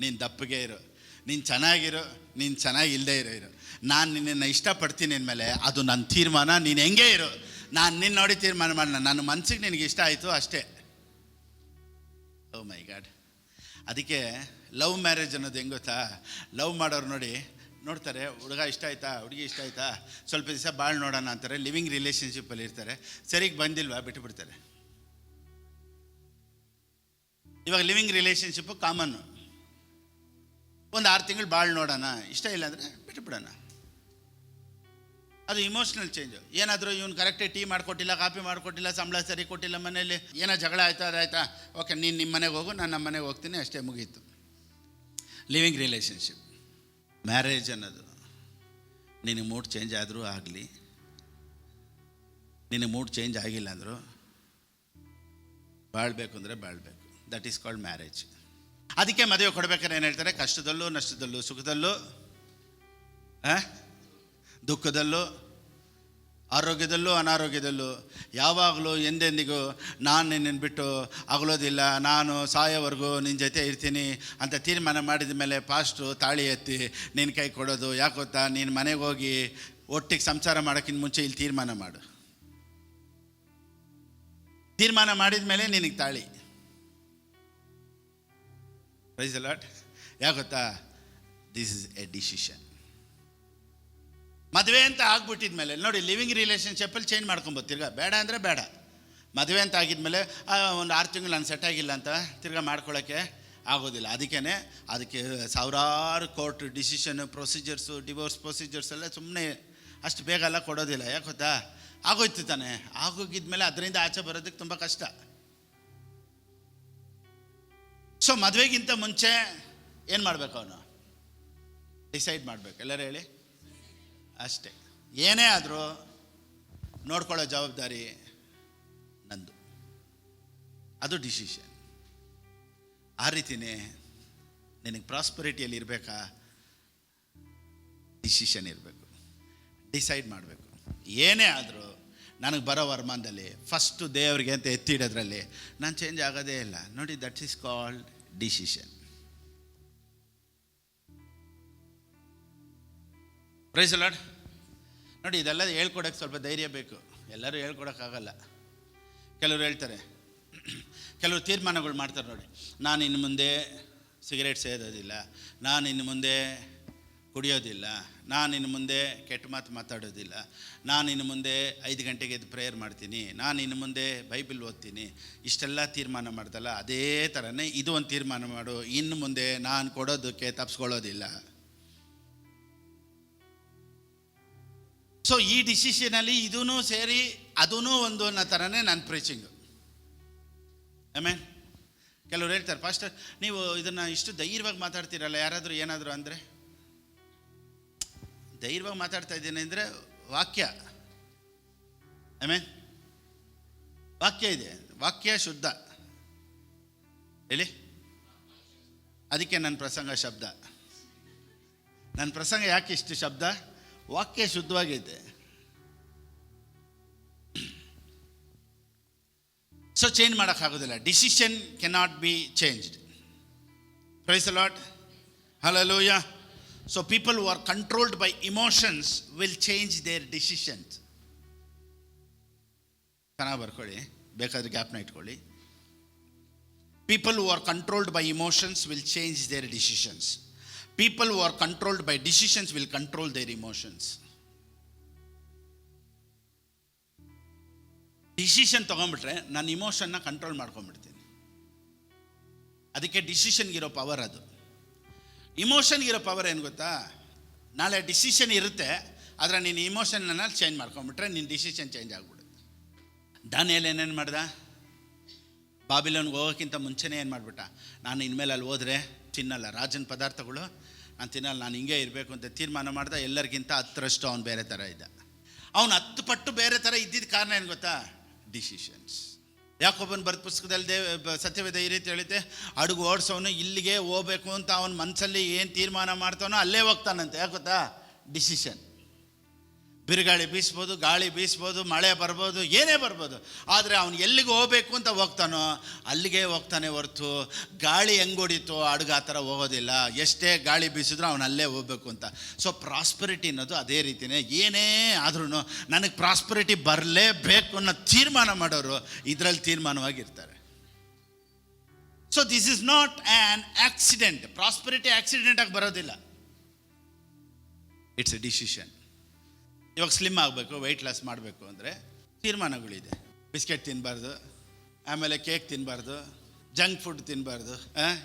ನೀನು ದಪ್ಪಗೆ ಇರು, ನೀನು ಚೆನ್ನಾಗಿರು, ನೀನು ಚೆನ್ನಾಗಿ ಇಲ್ಲದೆ ಇರು. ನಾನು ನಿನ್ನನ್ನು ಇಷ್ಟಪಡ್ತೀನಿ ಅಂದಮೇಲೆ ಅದು ನನ್ನ ತೀರ್ಮಾನ. ನೀನು ಹೆಂಗೆ ಇರು, ನಾನು ನಿನ್ನ ನೋಡಿ ತೀರ್ಮಾನ ಮಾಡೋಣ. ನನ್ನ ಮನಸ್ಸಿಗೆ ನಿನಗೆ ಇಷ್ಟ ಆಯಿತು ಅಷ್ಟೇ. ಓ ಮೈ ಗಾಡ್. ಅದಕ್ಕೆ ಲವ್ ಮ್ಯಾರೇಜ್ ಅನ್ನೋದು ಹೆಂಗೆ ಗೊತ್ತಾ? ಲವ್ ಮಾಡೋರು ನೋಡ್ತಾರೆ, ಹುಡುಗ ಇಷ್ಟ ಆಯ್ತಾ, ಹುಡುಗಿ ಇಷ್ಟ ಆಯ್ತಾ, ಸ್ವಲ್ಪ ದಿವಸ ಭಾಳ ನೋಡೋಣ ಅಂತಾರೆ. ಲಿವಿಂಗ್ ರಿಲೇಷನ್ಶಿಪ್ಪಲ್ಲಿ ಇರ್ತಾರೆ. ಸರಿಗೆ ಬಂದಿಲ್ವಾ ಬಿಟ್ಟುಬಿಡ್ತಾರೆ. ಇವಾಗ ಲಿವಿಂಗ್ ರಿಲೇಷನ್ಶಿಪ್ಪು ಕಾಮನ್ನು. ಒಂದು 6 ತಿಂಗಳು ಭಾಳ ನೋಡೋಣ, ಇಷ್ಟ ಇಲ್ಲ ಅಂದರೆ ಬಿಟ್ಟುಬಿಡೋಣ. ಅದು ಇಮೋಷ್ನಲ್ ಚೇಂಜು. ಏನಾದರೂ ಇವನು ಕರೆಕ್ಟಾಗಿ ಟೀ ಮಾಡಿಕೊಟ್ಟಿಲ್ಲ, ಕಾಫಿ ಮಾಡಿಕೊಟ್ಟಿಲ್ಲ, ಸಂಬಳ ಸರಿ ಕೊಟ್ಟಿಲ್ಲ, ಮನೇಲಿ ಏನೋ ಜಗಳ ಆಯ್ತಾ, ಅದಾಯ್ತಾ, ಓಕೆ ನೀನು ನಿಮ್ಮ ಮನೆಗೆ ಹೋಗು, ನಾನು ನಮ್ಮ ಮನೆಗೆ ಹೋಗ್ತೀನಿ, ಅಷ್ಟೇ ಮುಗೀತು. Living relationship. ಮ್ಯಾರೇಜ್ ಅನ್ನೋದು ನಿನಗೆ ಮೂಡ್ ಚೇಂಜ್ ಆದರೂ ಆಗಲಿ, ನಿನಗೆ ಮೂಡ್ ಚೇಂಜ್ ಆಗಿಲ್ಲ ಅಂದರೂ ಬಾಳಬೇಕು ಅಂದರೆ ಬಾಳಬೇಕು. That is called marriage. ಅದಕ್ಕೆ ಮದುವೆ ಕೊಡ್ಬೇಕಾದ್ರೆ ಏನು ಹೇಳ್ತಾರೆ? ಕಷ್ಟದಲ್ಲೂ ನಷ್ಟದಲ್ಲೂ, ಸುಖದಲ್ಲೂ ದುಃಖದಲ್ಲೂ, ಆರೋಗ್ಯದಲ್ಲೂ ಅನಾರೋಗ್ಯದಲ್ಲೂ, ಯಾವಾಗಲೂ ಎಂದೆಂದಿಗೂ ನಾನು ನಿನ್ನನ್ನು ಬಿಟ್ಟು ಅಗಲೋದಿಲ್ಲ, ನಾನು ಸಾಯೋವರೆಗೂ ನಿನ್ನ ಜೊತೆ ಇರ್ತೀನಿ ಅಂತ ತೀರ್ಮಾನ ಮಾಡಿದ ಮೇಲೆ ಪಾಸ್ಟ್ರು ತಾಳಿ ಎತ್ತಿ ನಿನ್ನ ಕೈ ಕೊಡೋದು. ಯಾಕೆ ಗೊತ್ತಾ? ನೀನು ಮನೆಗೆ ಹೋಗಿ ಒಟ್ಟಿಗೆ ಸಂಸಾರ ಮಾಡೋಕ್ಕಿಂತ ಮುಂಚೆ ಇಲ್ಲಿ ತೀರ್ಮಾನ ಮಾಡು. ತೀರ್ಮಾನ ಮಾಡಿದ ಮೇಲೆ ನಿನಗೆ ತಾಳಿ. Praise the Lord. ಯಾಕೆ ಗೊತ್ತಾ? This is a decision. ಮದುವೆ ಅಂತ ಆಗ್ಬಿಟ್ಟಿದ್ಮೇಲೆ ನೋಡಿ, ಲಿವಿಂಗ್ ರಿಲೇಷನ್ಶಿಪ್ಪಲ್ಲಿ ಚೇಂಜ್ ಮಾಡ್ಕೊಬೋದು. ತಿರ್ಗಾ ಬೇಡ ಅಂದರೆ ಬೇಡ. ಮದುವೆ ಅಂತ ಆಗಿದ್ಮೇಲೆ ಒಂದು 6 ತಿಂಗಳು ನಾನು ಸೆಟ್ ಆಗಿಲ್ಲ ಅಂತ ತಿರ್ಗಾ ಮಾಡ್ಕೊಳ್ಳೋಕ್ಕೆ ಆಗೋದಿಲ್ಲ. ಅದಕ್ಕೆ ಸಾವಿರಾರು court decision, procedures, divorce procedures ಎಲ್ಲ ಸುಮ್ಮನೆ ಅಷ್ಟು ಬೇಗ ಎಲ್ಲ ಕೊಡೋದಿಲ್ಲ. ಯಾಕೆ ಗೊತ್ತಾ? ಆಗೋಯ್ತು ತಾನೆ. ಆಗೋಗಿದ್ಮೇಲೆ ಅದರಿಂದ ಆಚೆ ಬರೋದಕ್ಕೆ ತುಂಬ ಕಷ್ಟ. ಸೊ ಮದುವೆಗಿಂತ ಮುಂಚೆ ಏನು ಮಾಡಬೇಕು? ಅವನು ಡಿಸೈಡ್ ಮಾಡಬೇಕು. ಎಲ್ಲರೂ ಹೇಳಿ. ಅಷ್ಟೇ. ಏನೇ ಆದರೂ ನೋಡ್ಕೊಳ್ಳೋ ಜವಾಬ್ದಾರಿ ನಂದು. ಅದು ಡಿಸಿಷನ್. ಆ ರೀತಿಯೇ ನಿನಗೆ ಪ್ರಾಸ್ಪರಿಟಿಯಲ್ಲಿ ಇರಬೇಕಾ? ಡಿಸಿಷನ್ ಇರಬೇಕು, ಡಿಸೈಡ್ ಮಾಡಬೇಕು. ಏನೇ ಆದರೂ ನನಗೆ ಬರೋ ವರಮಾನದಲ್ಲಿ ಫಸ್ಟು ದೇವರಿಗೆ ಅಂತ ಎತ್ತಿಡೋದ್ರಲ್ಲಿ ನಾನು ಚೇಂಜ್ ಆಗೋದೇ ಇಲ್ಲ. ನೋಡಿ, that is called decision. Praise the Lord. ನೋಡಿ, ಇದೆಲ್ಲ ಹೇಳ್ಕೊಡೋಕ್ಕೆ ಸ್ವಲ್ಪ ಧೈರ್ಯ ಬೇಕು. ಎಲ್ಲರೂ ಹೇಳ್ಕೊಡೋಕ್ಕಾಗಲ್ಲ. ಕೆಲವರು ಹೇಳ್ತಾರೆ, ಕೆಲವು ತೀರ್ಮಾನಗಳು ಮಾಡ್ತಾರೆ ನೋಡಿ, ನಾನು ಇನ್ನು ಮುಂದೆ ಸಿಗರೇಟ್ ಸೇದೋದಿಲ್ಲ, ನಾನು ಇನ್ನು ಮುಂದೆ ಕುಡಿಯೋದಿಲ್ಲ, ನಾನು ಇನ್ನು ಮುಂದೆ ಕೆಟ್ಟ ಮಾತು ಮಾತಾಡೋದಿಲ್ಲ, ನಾನು ಇನ್ನು ಮುಂದೆ 5 ಗಂಟೆಗೆ ಎದ್ದು ಪ್ರೇಯರ್ ಮಾಡ್ತೀನಿ, ನಾನು ಇನ್ನು ಮುಂದೆ ಬೈಬಲ್ ಓದ್ತೀನಿ. ಇಷ್ಟೆಲ್ಲ ತೀರ್ಮಾನ ಮಾಡ್ದಲ್ಲ, ಅದೇ ಥರನೇ ಇದು ಒಂದು ತೀರ್ಮಾನ ಮಾಡು, ಇನ್ನು ಮುಂದೆ ನಾನು ಕೊಡೋದಕ್ಕೆ ತಪ್ಪಿಸ್ಕೊಳ್ಳೋದಿಲ್ಲ. ಸೊ ಈ ಡಿಸಿಷನಲ್ಲಿ ಇದೂ ಸೇರಿ ಅದೂ ಒಂದು ಅನ್ನೋ ಥರನೇ ನನ್ನ ಪ್ರೀಚಿಂಗು. ಆಮೇಲೆ ಕೆಲವ್ರು ಹೇಳ್ತಾರೆ, ಪಾಸ್ಟರ್ ನೀವು ಇದನ್ನು ಇಷ್ಟು ಧೈರ್ಯವಾಗಿ ಮಾತಾಡ್ತೀರಲ್ಲ, ಯಾರಾದರೂ ಏನಾದರೂ ಅಂದರೆ, ಧೈರ್ಯವಾಗಿ ಮಾತಾಡ್ತಾ ಇದ್ದೀನಿ ಅಂದರೆ ವಾಕ್ಯ, ಆಮೇಲೆ ವಾಕ್ಯ ಇದೆ, ವಾಕ್ಯ ಶುದ್ಧ ಹೇಳಿ. ಅದಕ್ಕೆ ನನ್ನ ಪ್ರಸಂಗ ಶಬ್ದ. ನನ್ನ ಪ್ರಸಂಗ ಯಾಕೆ ಇಷ್ಟು ಶಬ್ದ? ವಾಕ್ಯ ಶುದ್ಧವಾಗಿದೆ. ಸೊ ಚೇಂಜ್ ಮಾಡೋಕ್ಕಾಗೋದಿಲ್ಲ. Decision cannot be changed. Praise the Lord, hallelujah. So people who are controlled by emotions will change their decisions. ಚೆನ್ನಾಗಿ ಬರ್ಕೊಳ್ಳಿ, ಬೇಕಾದ್ರೆ ಗ್ಯಾಪ್ನ ಇಟ್ಕೊಳ್ಳಿ. People who are controlled by emotions will change their decisions. People who are controlled by decisions will control their emotions. Decision ತೊಗೊಂಡ್ಬಿಟ್ರೆ ನಾನು ಇಮೋಷನ್ನ control ಮಾಡ್ಕೊಂಡ್ಬಿಡ್ತೀನಿ. ಅದಕ್ಕೆ ಡಿಸಿಷನ್ಗಿರೋ power ಅದು. ಇಮೋಷನ್ಗಿರೋ ಪವರ್ ಏನು ಗೊತ್ತಾ? ನಾಳೆ ಡಿಸಿಷನ್ ಇರುತ್ತೆ, ಆದರೆ ನೀನು ಇಮೋಷನ್ನ ಚೇಂಜ್ ಮಾಡ್ಕೊಂಡ್ಬಿಟ್ರೆ ನಿನ್ನ ಡಿಸಿಷನ್ ಚೇಂಜ್ ಆಗ್ಬಿಡುತ್ತೆ. ದಾನಿಯೇಲ್ ಏನೇನು ಮಾಡ್ದ? ಬಾಬಿಲೋನ್ಗೆ ಹೋಗೋಕ್ಕಿಂತ ಮುಂಚೆನೇ ಏನು ಮಾಡಿಬಿಟ್ಟ? ನಾನು ಇನ್ಮೇಲೆ ಅಲ್ಲಿ ಹೋದರೆ ತಿನ್ನಲ್ಲ, ರಾಜನ ಪದಾರ್ಥಗಳು ನಾನು ತಿನ್ನಲ್ಲ, ನಾನು ಹಿಂಗೆ ಇರಬೇಕು ಅಂತ ತೀರ್ಮಾನ ಮಾಡ್ದೆ. ಎಲ್ಲರಿಗಿಂತ 10ರಷ್ಟು ಅವನು ಬೇರೆ ಥರ ಇದ್ದ. ಅವನು 10 ಪಟ್ಟು ಬೇರೆ ಥರ ಇದ್ದಿದ್ದ ಕಾರಣ ಏನು ಗೊತ್ತಾ? ಡಿಸಿಷನ್ಸ್. ಯಾಕೊಬ್ಬನ ಬರೆದ ಪುಸ್ತಕದಲ್ಲಿ ಸತ್ಯವೇದ ಈ ರೀತಿ ಹೇಳಿತೆ, ಹಡಗು ಓಡಿಸೋನು ಇಲ್ಲಿಗೆ ಹೋಗ್ಬೇಕು ಅಂತ ಅವನ ಮನಸ್ಸಲ್ಲಿ ಏನು ತೀರ್ಮಾನ ಮಾಡ್ತಾನೋ ಅಲ್ಲೇ ಹೋಗ್ತಾನಂತೆ. ಯಾಕೆ ಗೊತ್ತಾ? ಡಿಸಿಷನ್. ಬಿರುಗಾಳಿ ಬೀಸ್ಬೋದು, ಗಾಳಿ ಬೀಸ್ಬೋದು, ಮಳೆ ಬರ್ಬೋದು, ಏನೇ ಬರ್ಬೋದು, ಆದರೆ ಅವನು ಎಲ್ಲಿಗೆ ಹೋಗ್ಬೇಕು ಅಂತ ಹೋಗ್ತಾನೋ ಅಲ್ಲಿಗೆ ಹೋಗ್ತಾನೆ ಹೊರತು ಗಾಳಿ ಹೆಂಗೆ ಹೊಡಿತೋ ಹಡಗು ಆ ಥರ ಹೋಗೋದಿಲ್ಲ. ಎಷ್ಟೇ ಗಾಳಿ ಬೀಸಿದ್ರೂ ಅವನು ಅಲ್ಲೇ ಹೋಗ್ಬೇಕು ಅಂತ. ಸೊ ಪ್ರಾಸ್ಪರಿಟಿ ಅನ್ನೋದು ಅದೇ ರೀತಿಯೇ. ಏನೇ ಆದ್ರೂ ನನಗೆ ಪ್ರಾಸ್ಪರಿಟಿ ಬರಲೇಬೇಕು ಅನ್ನೋ ತೀರ್ಮಾನ ಮಾಡೋರು ಇದರಲ್ಲಿ ತೀರ್ಮಾನವಾಗಿರ್ತಾರೆ. So this is not an accident. Prosperity ಆಕ್ಸಿಡೆಂಟಾಗಿ ಬರೋದಿಲ್ಲ, ಇಟ್ಸ್ ಎ ಡಿಸಿಷನ್. ಇವಾಗ ಸ್ಲಿಮ್ ಆಗಬೇಕು, ವೆಯ್ಟ್ ಲಾಸ್ ಮಾಡಬೇಕು ಅಂದರೆ ತೀರ್ಮಾನಗಳಿದೆ. ಬಿಸ್ಕೆಟ್ ತಿನ್ನಬಾರ್ದು, ಆಮೇಲೆ ಕೇಕ್ ತಿನ್ನಬಾರ್ದು, ಜಂಕ್ ಫುಡ್ ತಿನ್ನಬಾರ್ದು,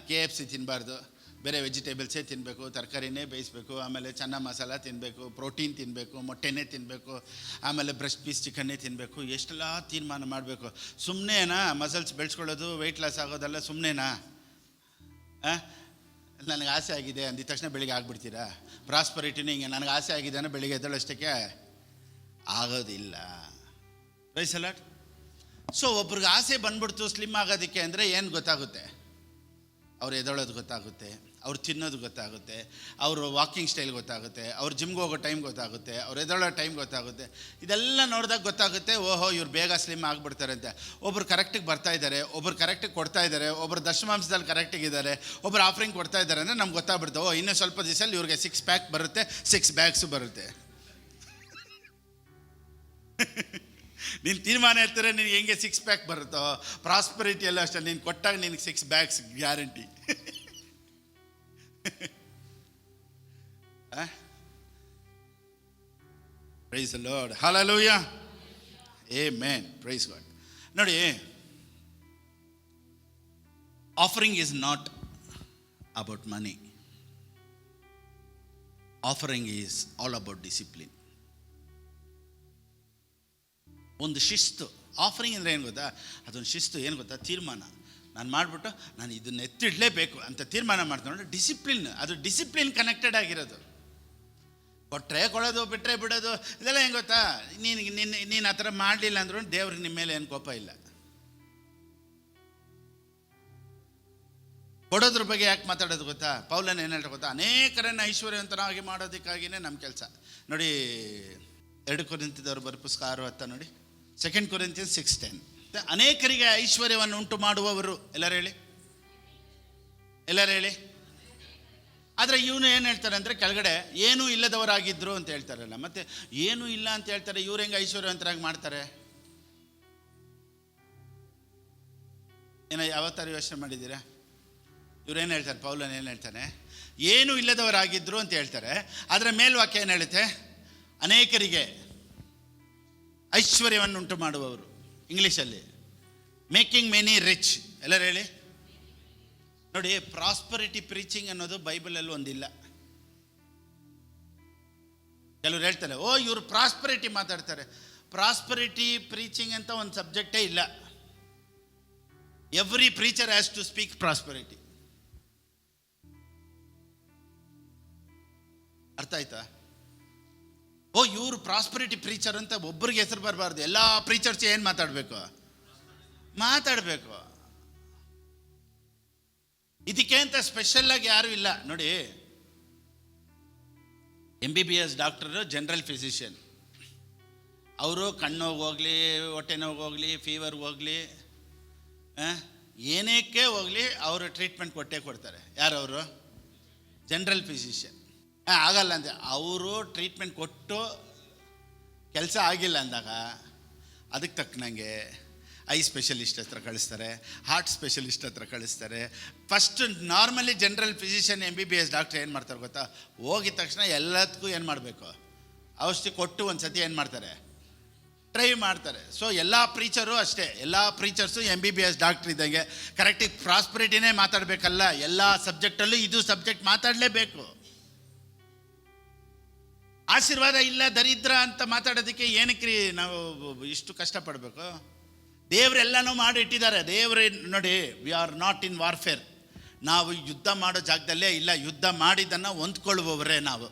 KFC ತಿನ್ನಬಾರ್ದು, ಬೇರೆ ವೆಜಿಟೇಬಲ್ಸೇ ತಿನ್ನಬೇಕು, ತರಕಾರಿನೇ ಬೇಯಿಸಬೇಕು, ಆಮೇಲೆ ಚೆನ್ನ ಮಸಾಲ ತಿನ್ನಬೇಕು, ಪ್ರೋಟೀನ್ ತಿನ್ನಬೇಕು, ಮೊಟ್ಟೆನೇ ತಿನ್ನಬೇಕು, ಆಮೇಲೆ ಬ್ರೆಸ್ಟ್ ಪೀಸ್ ಚಿಕನ್ನೇ ತಿನ್ನಬೇಕು. ಎಷ್ಟೆಲ್ಲ ತೀರ್ಮಾನ ಮಾಡಬೇಕು. ಸುಮ್ಮನೆನಾ ಮಸಲ್ಸ್ ಬೆಳೆಸ್ಕೊಳ್ಳೋದು, ವೆಯ್ಟ್ ಲಾಸ್ ಆಗೋದೆಲ್ಲ ಸುಮ್ಮನೆನಾ? ನನಗೆ ಆಸೆ ಆಗಿದೆ ಅಂದಿದ ತಕ್ಷಣ ಬೆಳಿಗ್ಗೆ ಆಗಿಬಿಡ್ತೀರಾ? ಪ್ರಾಸ್ಪರಿಟಿನೂ ಹಿಂಗೆ, ನನಗೆ ಆಸೆ ಆಗಿದೆ ಅನ್ನೋ ಬೆಳಿಗ್ಗೆ ಎದ್ದೇಳೋಷ್ಟಕ್ಕೆ ಆಗೋದಿಲ್ಲ. Price the lord. ಸೊ ಒಬ್ರಿಗೆ ಆಸೆ ಬಂದ್ಬಿಡ್ತು ಸ್ಲಿಮ್ ಆಗೋದಕ್ಕೆ ಅಂದರೆ ಏನು ಗೊತ್ತಾಗುತ್ತೆ? ಅವ್ರು ಎದ್ದೇಳೋದು ಗೊತ್ತಾಗುತ್ತೆ, ಅವ್ರು ತಿನ್ನೋದು ಗೊತ್ತಾಗುತ್ತೆ, ಅವರು ವಾಕಿಂಗ್ ಸ್ಟೈಲ್ ಗೊತ್ತಾಗುತ್ತೆ, ಅವ್ರು ಜಿಮ್ಗೆ ಹೋಗೋ ಟೈಮ್ ಗೊತ್ತಾಗುತ್ತೆ, ಅವ್ರು ಎದ್ದೇಳೋ ಟೈಮ್ ಗೊತ್ತಾಗುತ್ತೆ. ಇದೆಲ್ಲ ನೋಡಿದಾಗ ಗೊತ್ತಾಗುತ್ತೆ, ಓಹೋ ಇವ್ರು ಬೇಗ ಸ್ಲಿಮ್ ಆಗಿಬಿಡ್ತಾರೆ ಅಂತ. ಒಬ್ರು ಕರೆಕ್ಟಿಗೆ ಬರ್ತಾ ಇದ್ದಾರೆ, ಒಬ್ರು ಕರೆಕ್ಟಿಗೆ ಕೊಡ್ತಾ ಇದ್ದಾರೆ, ಒಬ್ರು ದಶಮಾಂಶದಲ್ಲಿ ಕರೆಕ್ಟಿಗಿದ್ದಾರೆ, ಒಬ್ರು ಆಫರಿಂಗ್ ಕೊಡ್ತಾ ಇದ್ದಾರೆ ಅಂದರೆ ನಮ್ಗೆ ಗೊತ್ತಾಗ್ಬಿಡ್ತು, ಓ ಇನ್ನೂ ಸ್ವಲ್ಪ ದಿವಸದಲ್ಲಿ ಇವ್ರಿಗೆ 6 ಪ್ಯಾಕ್ ಬರುತ್ತೆ, 6 ಬ್ಯಾಗ್ಸು ಬರುತ್ತೆ. ನೀನು ತೀರ್ಮಾನ ಇರ್ತಾರೆ ನಿನಗೆ ಹೆಂಗೆ 6 ಪ್ಯಾಕ್ ಬರುತ್ತೋ, ಪ್ರಾಸ್ಪರಿಟಿ ಎಲ್ಲ ಅಷ್ಟೇ. ನೀನು ಕೊಟ್ಟಾಗ ನಿನಗೆ 6 bags guarantee. Praise the Lord, hallelujah, amen, praise God. ನೋಡಿ, offering is not about money. Offering is all about discipline. ಒಂದು ಶಿಸ್ತು. ಆಫರಿಂಗ್ ಅಂದರೆ ಏನು ಗೊತ್ತಾ? ಅದೊಂದು ಶಿಸ್ತು. ಏನು ಗೊತ್ತಾ? ತೀರ್ಮಾನ. ನಾನು ಮಾಡಿಬಿಟ್ಟು ನಾನು ಇದನ್ನ ಎತ್ತಿಡಲೇಬೇಕು ಅಂತ ತೀರ್ಮಾನ ಮಾಡ್ತೀನಿ ನೋಡಿ, ಡಿಸಿಪ್ಲಿನ್. ಅದು ಡಿಸಿಪ್ಲಿನ್ ಕನೆಕ್ಟೆಡ್ ಆಗಿರೋದು. ಕೊಟ್ಟರೆ ಕೊಡೋದು, ಬಿಟ್ಟರೆ ಬಿಡೋದು, ಇದೆಲ್ಲ ಹೆಂಗೆ ಗೊತ್ತಾ? ನೀನು ಆ ಥರ ಮಾಡಲಿಲ್ಲ ಅಂದ್ರೂ ದೇವ್ರಿಗೆ ನಿಮ್ಮ ಮೇಲೆ ಏನು ಕೋಪ ಇಲ್ಲ. ಕೊಡೋದ್ರ ಬಗ್ಗೆ ಯಾಕೆ ಮಾತಾಡೋದು ಗೊತ್ತಾ? ಪೌಲನ್ ಏನು ಹೇಳ್ತಾ ಗೊತ್ತಾ? ಅನೇಕರನ್ನು ಐಶ್ವರ್ಯವಂತನಾಗಿ ಮಾಡೋದಕ್ಕಾಗಿಯೇ ನಮ್ಮ ಕೆಲಸ. ನೋಡಿ, 2 ಕೊರಿಂಥದವರು ಬರೋ ಪುಸ್ತಕ 6:10 ನೋಡಿ. 2 Corinthians 6:10. ಅನೇಕರಿಗೆ ಐಶ್ವರ್ಯವನ್ನು ಉಂಟು ಮಾಡುವವರು. ಎಲ್ಲರೂ ಹೇಳಿ, ಎಲ್ಲರೂ ಹೇಳಿ. ಆದರೆ ಇವನು ಏನು ಹೇಳ್ತಾರೆ ಅಂದರೆ, ಕೆಳಗಡೆ ಏನೂ ಇಲ್ಲದವರಾಗಿದ್ದರು ಅಂತ ಹೇಳ್ತಾರಲ್ಲ, ಮತ್ತೆ ಏನೂ ಇಲ್ಲ ಅಂತ ಹೇಳ್ತಾರೆ. ಇವ್ರು ಹೆಂಗೆ ಐಶ್ವರ್ಯವಂತರಾಗಿ ಮಾಡ್ತಾರೆ? ಏನೋ ಯಾವತ್ತಾರು ಯೋಚನೆ ಮಾಡಿದ್ದೀರಾ? ಇವ್ರೇನು ಹೇಳ್ತಾರೆ, ಪೌಲನ್ ಏನು ಹೇಳ್ತಾನೆ? ಏನೂ ಇಲ್ಲದವರಾಗಿದ್ದರು ಅಂತ ಹೇಳ್ತಾರೆ. ಅದರ ಮೇಲ್ವಾಕ್ಯ ಏನು ಹೇಳುತ್ತೆ? ಅನೇಕರಿಗೆ ಐಶ್ವರ್ಯವನ್ನುಂಟು ಮಾಡುವವರು. ಇಂಗ್ಲೀಷಲ್ಲಿ ಮೇಕಿಂಗ್ ಮೆನಿ ರಿಚ್. ಎಲ್ಲರೂ ಹೇಳಿ ನೋಡಿ. ಪ್ರಾಸ್ಪರಿಟಿ ಪ್ರೀಚಿಂಗ್ ಅನ್ನೋದು ಬೈಬಲಲ್ಲಿ ಒಂದಿಲ್ಲ. ಕೆಲವ್ರು ಹೇಳ್ತಾರೆ, ಓ ಇವರು ಪ್ರಾಸ್ಪರಿಟಿ ಮಾತಾಡ್ತಾರೆ. ಪ್ರಾಸ್ಪರಿಟಿ ಪ್ರೀಚಿಂಗ್ ಅಂತ ಒಂದು ಸಬ್ಜೆಕ್ಟೇ ಇಲ್ಲ. Every preacher has to speak prosperity. ಅರ್ಥ ಆಯ್ತಾ? ಓ ಇವರು ಪ್ರಾಸ್ಪರಿಟಿ ಪ್ರೀಚರ್ ಅಂತ ಒಬ್ಬರಿಗೆ ಹೆಸರು ಬರಬಾರ್ದು. ಎಲ್ಲ ಪ್ರೀಚರ್ಸ್ ಏನು ಮಾತಾಡಬೇಕು? ಇದಕ್ಕೆ ಅಂತ ಸ್ಪೆಷಲ್ ಆಗಿ ಯಾರು ಇಲ್ಲ ನೋಡಿ. MBBS doctor general physician. ಅವರು ಕಣ್ಣೋಗಿ ಹೋಗಲಿ, ಹೊಟ್ಟೆ ನೋವು ಹೋಗಲಿ, ಫೀವರ್ ಹೋಗಲಿ, ಏನಕ್ಕೆ ಹೋಗಲಿ ಅವರು ಟ್ರೀಟ್ಮೆಂಟ್ ಕೊಟ್ಟೇ ಕೊಡ್ತಾರೆ. ಯಾರವರು? General physician. ಆಗಲ್ಲ ಅಂತೆ. ಅವರು ಟ್ರೀಟ್ಮೆಂಟ್ ಕೊಟ್ಟು ಕೆಲಸ ಆಗಿಲ್ಲ ಅಂದಾಗ ಅದಕ್ಕೆ ತಕ್ಕನಂಗೆ ಐ ಸ್ಪೆಷಲಿಸ್ಟ್ ಹತ್ರ ಕಳಿಸ್ತಾರೆ, ಹಾರ್ಟ್ ಸ್ಪೆಷಲಿಸ್ಟ್ ಹತ್ರ ಕಳಿಸ್ತಾರೆ. First normally general physician MBBS doctor ಏನು ಮಾಡ್ತಾರೆ ಗೊತ್ತಾ? ಹೋಗಿದ ತಕ್ಷಣ ಎಲ್ಲದಕ್ಕೂ ಏನು ಮಾಡಬೇಕು? ಔಷಧಿ ಕೊಟ್ಟು ಒಂದು ಸತಿ ಏನು ಮಾಡ್ತಾರೆ? ಟ್ರೈ ಮಾಡ್ತಾರೆ. ಸೊ ಎಲ್ಲ ಪ್ರೀಚರು ಅಷ್ಟೇ. ಎಲ್ಲ ಪ್ರೀಚರ್ಸು MBBS ಡಾಕ್ಟ್ರ್ ಇದ್ದಂಗೆ ಕರೆಕ್ಟಾಗಿ ಪ್ರಾಸ್ಪರಿಟಿನೇ ಮಾತಾಡಬೇಕಲ್ಲ. ಎಲ್ಲ ಸಬ್ಜೆಕ್ಟಲ್ಲೂ ಇದು ಸಬ್ಜೆಕ್ಟ್ ಮಾತಾಡಲೇಬೇಕು. ಆಶೀರ್ವಾದ ಇಲ್ಲ, ದರಿದ್ರ ಅಂತ ಮಾತಾಡೋದಕ್ಕೆ ಏನಕ್ಕೆ ನಾವು ಇಷ್ಟು ಕಷ್ಟಪಡಬೇಕು? ದೇವರೆಲ್ಲನೂ ಮಾಡಿ ಇಟ್ಟಿದ್ದಾರೆ. ದೇವ್ರ ನೋಡಿ, we are not in warfare. ನಾವು ಯುದ್ಧ ಮಾಡೋ ಜಾಗದಲ್ಲೇ ಇಲ್ಲ. ಯುದ್ಧ ಮಾಡಿದ್ದನ್ನು ಹೊಂದ್ಕೊಳ್ಳುವವರೇ ನಾವು.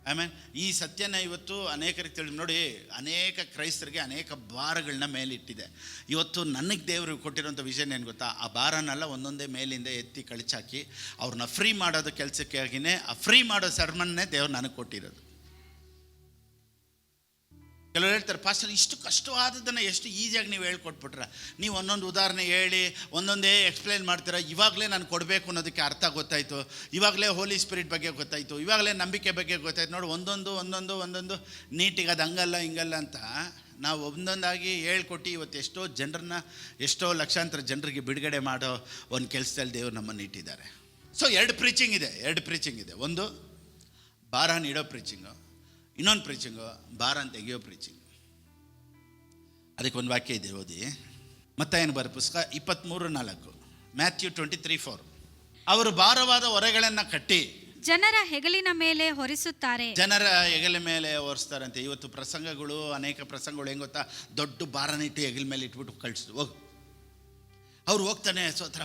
ಆಮೇಲೆ ಈ ಸತ್ಯನ ಇವತ್ತು ಅನೇಕರಿಗೆ ತಿಳಿ ನೋಡಿ. ಅನೇಕ ಕ್ರೈಸ್ತರಿಗೆ ಅನೇಕ ಭಾರಗಳನ್ನ ಮೇಲಿಟ್ಟಿದೆ. ಇವತ್ತು ನನಗೆ ದೇವರು ಕೊಟ್ಟಿರೋಂಥ ವಿಷನ್ ಏನು ಗೊತ್ತಾ? ಆ ಭಾರನೆಲ್ಲ ಒಂದೊಂದೇ ಮೇಲಿಂದ ಎತ್ತಿ ಕಳಿಚಾಕಿ ಅವ್ರನ್ನ ಫ್ರೀ ಮಾಡೋದು ಕೆಲಸಕ್ಕಾಗಿಯೇ, ಆ ಫ್ರೀ ಮಾಡೋ ಸರ್ಮನ್ನೇ ದೇವ್ರು ನನಗೆ ಕೊಟ್ಟಿರೋದು. ಕೆಲವರು ಹೇಳ್ತಾರೆ, ಪಾಸ್ಟರ್ ಇಷ್ಟು ಕಷ್ಟವಾದದ್ದನ್ನು ಎಷ್ಟು ಈಸಿಯಾಗಿ ನೀವು ಹೇಳ್ಕೊಟ್ಬಿಟ್ರ, ನೀವು ಒಂದೊಂದು ಉದಾಹರಣೆ ಹೇಳಿ ಒಂದೊಂದೇ ಎಕ್ಸ್ಪ್ಲೈನ್ ಮಾಡ್ತೀರ. ಇವಾಗಲೇ ನಾನು ಕೊಡಬೇಕು ಅನ್ನೋದಕ್ಕೆ ಅರ್ಥ ಗೊತ್ತಾಯಿತು, ಇವಾಗಲೇ ಹೋಲಿ ಸ್ಪಿರಿಟ್ ಬಗ್ಗೆ ಗೊತ್ತಾಯಿತು, ಇವಾಗಲೇ ನಂಬಿಕೆ ಬಗ್ಗೆ ಗೊತ್ತಾಯ್ತು. ನೋಡಿ, ಒಂದೊಂದು ನೀಟಿಗೆ ಅದು ಹಂಗಲ್ಲ ಹಿಂಗಲ್ಲ ಅಂತ ನಾವು ಒಂದೊಂದಾಗಿ ಹೇಳ್ಕೊಟ್ಟು ಇವತ್ತು ಎಷ್ಟೋ ಲಕ್ಷಾಂತರ ಜನರಿಗೆ ಬಿಡುಗಡೆ ಮಾಡೋ ಒಂದು ಕೆಲಸದಲ್ಲಿ ದೇವರು ನಮ್ಮನ್ನು ಇಟ್ಟಿದ್ದಾರೆ. ಸೊ ಎರಡು ಪ್ರೀಚಿಂಗ್ ಇದೆ. ಒಂದು ಭಾರ ನೀಡೋ ಪ್ರೀಚಿಂಗು, ಇನ್ನೊಂದು ಪ್ರೀಚಿಂಗು ಭಾರನ ತೆಗೆಯೋ ಪ್ರೀಚಿಂಗ್. ಅದಕ್ಕೆ ಒಂದು ವಾಕ್ಯ ಇದೆ, ಓದಿ. ಮತ್ತಾಯನ ಬರೆದ ಪುಸ್ತಕ 23:4, ಮ್ಯಾಥ್ಯೂ 23:4. ಅವರು ಭಾರವಾದ ಹೊರೆಗಳನ್ನು ಕಟ್ಟಿ ಜನರ ಹೆಗಲಿನ ಮೇಲೆ ಹೊರಿಸುತ್ತಾರೆ. ಜನರ ಹೆಗಲ ಮೇಲೆ ಹೊರಿಸ್ತಾರಂತೆ. ಇವತ್ತು ಅನೇಕ ಪ್ರಸಂಗಗಳು ಹೆಂಗೆ ಗೊತ್ತಾ? ದೊಡ್ಡ ಭಾರನಿಟ್ಟು ಹೆಗಲ ಮೇಲೆ ಇಟ್ಬಿಟ್ಟು ಕಳಿಸಿದ್ರು, ಹೋಗು. ಅವ್ರು ಹೋಗ್ತಾನೆ, ಸೋತ್ರಪ್ಪ.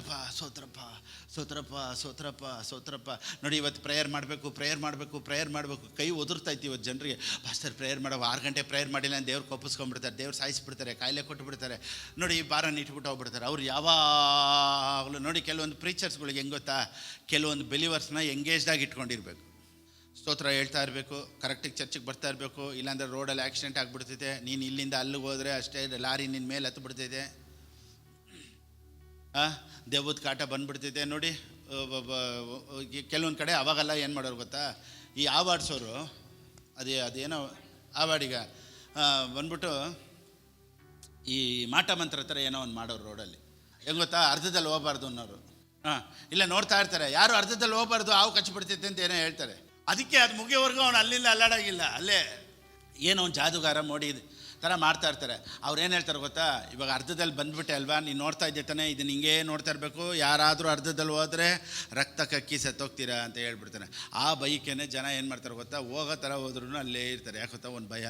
ನೋಡಿ, ಇವತ್ತು ಪ್ರೇಯರ್ ಮಾಡಬೇಕು. ಕೈ ಒದರ್ತಾಯ್ತು ಇವತ್ತು ಜನರಿಗೆ. ಪಾಸ್ಟರ್ ಪ್ರೇಯರ್ ಮಾಡೋ 6 ಗಂಟೆ ಪ್ರೇಯರ್ ಮಾಡಿಲ್ಲ ಅಂತ ದೇವ್ರು ಕೋಪಿಸ್ಕೊಂಡ್ಬಿಡ್ತಾರೆ, ದೇವ್ರು ಸಾಯಿಸ್ಬಿಡ್ತಾರೆ, ಕಾಯಿಲೆ ಕೊಟ್ಟುಬಿಡ್ತಾರೆ. ನೋಡಿ, ಭಾರನ ಇಟ್ಬಿಟ್ಟು ಹೋಗ್ಬಿಡ್ತಾರೆ. ಅವ್ರು ಯಾವಾಗಲೂ ನೋಡಿ, ಕೆಲವೊಂದು ಪ್ರೀಚರ್ಸ್ಗಳಿಗೆ ಹೆಂಗೆ ಗೊತ್ತಾ? ಕೆಲವೊಂದು ಬಿಲೀವರ್ಸ್ನ ಎಂಗೇಜ್ಡಾಗಿ ಇಟ್ಕೊಂಡಿರ್ಬೇಕು. ಸ್ತೋತ್ರ ಹೇಳ್ತಾ ಇರಬೇಕು, ಕರೆಕ್ಟಾಗಿ ಚರ್ಚಿಗೆ ಬರ್ತಾ ಇರಬೇಕು. ಇಲ್ಲಾಂದರೆ ರೋಡಲ್ಲಿ ಆಕ್ಸಿಡೆಂಟ್ ಆಗಿಬಿಡ್ತೈತೆ. ನೀನು ಇಲ್ಲಿಂದ ಅಲ್ಲಿಗೆ ಹೋದರೆ ಅಷ್ಟೇ ಲಾರಿ ನಿನ್ನ ಮೇಲೆ ಹತ್ತು ಬಿಡ್ತೈತೆ, ದೆವ್ವದ ಕಾಟ ಬಂದುಬಿಡ್ತೈತೆ. ನೋಡಿ, ಕೆಲವೊಂದು ಕಡೆ ಅವಾಗೆಲ್ಲ ಏನು ಮಾಡೋರು ಗೊತ್ತಾ? ಈ ಆವಾಡ್ಸೋರು ಅದೇನೋ ಆವಾಡಿಗ ಬಂದ್ಬಿಟ್ಟು ಈ ಮಾಟ ಮಂತ್ರ ಥರ ಏನೋ ಒಂದು ಮಾಡೋರು ರೋಡಲ್ಲಿ. ಹೆಂಗೆ ಗೊತ್ತಾ? ಅರ್ಧದಲ್ಲಿ ಹೋಗಬಾರ್ದು ಅನ್ನೋರು. ಇಲ್ಲ, ನೋಡ್ತಾ ಇರ್ತಾರೆ, ಯಾರು ಅರ್ಧದಲ್ಲಿ ಹೋಗಬಾರ್ದು, ಹಾವು ಕಚ್ಚಿಬಿಡ್ತೈತೆ ಅಂತ ಏನೋ ಹೇಳ್ತಾರೆ. ಅದಕ್ಕೆ ಅದು ಮುಗಿಯೋವರೆಗೂ ಅವನು ಅಲ್ಲಿಂದ ಅಲ್ಲಾಡೋಗಿಲ್ಲ. ಅಲ್ಲೇ ಏನೋ ಒಂದು ಜಾದುಗಾರ ಮೋಡಿ ಥರ ಮಾಡ್ತಾ ಇರ್ತಾರೆ. ಅವ್ರು ಏನು ಹೇಳ್ತಾರೆ ಗೊತ್ತಾ? ಇವಾಗ ಅರ್ಧದಲ್ಲಿ ಬಂದುಬಿಟ್ಟೆ ಅಲ್ವಾ, ನೀನು ನೋಡ್ತಾ ಇದ್ದೆ ತಾನೆ, ಇದನ್ನು ಹಿಂಗೆ ನೋಡ್ತಾ ಇರಬೇಕು. ಯಾರಾದರೂ ಅರ್ಧದಲ್ಲಿ ಹೋದರೆ ರಕ್ತ ಕಕ್ಕಿ ಸತ್ತೋಗ್ತೀರಾ ಅಂತ ಹೇಳ್ಬಿಡ್ತಾನೆ. ಆ ಬೈಕೇನೆ ಜನ ಏನು ಮಾಡ್ತಾರೆ ಗೊತ್ತಾ? ಹೋಗೋ ಥರ ಹೋದ್ರೂ ಅಲ್ಲೇ ಇರ್ತಾರೆ. ಯಾಕೆ ಗೊತ್ತಾ? ಒಂದು ಭಯ.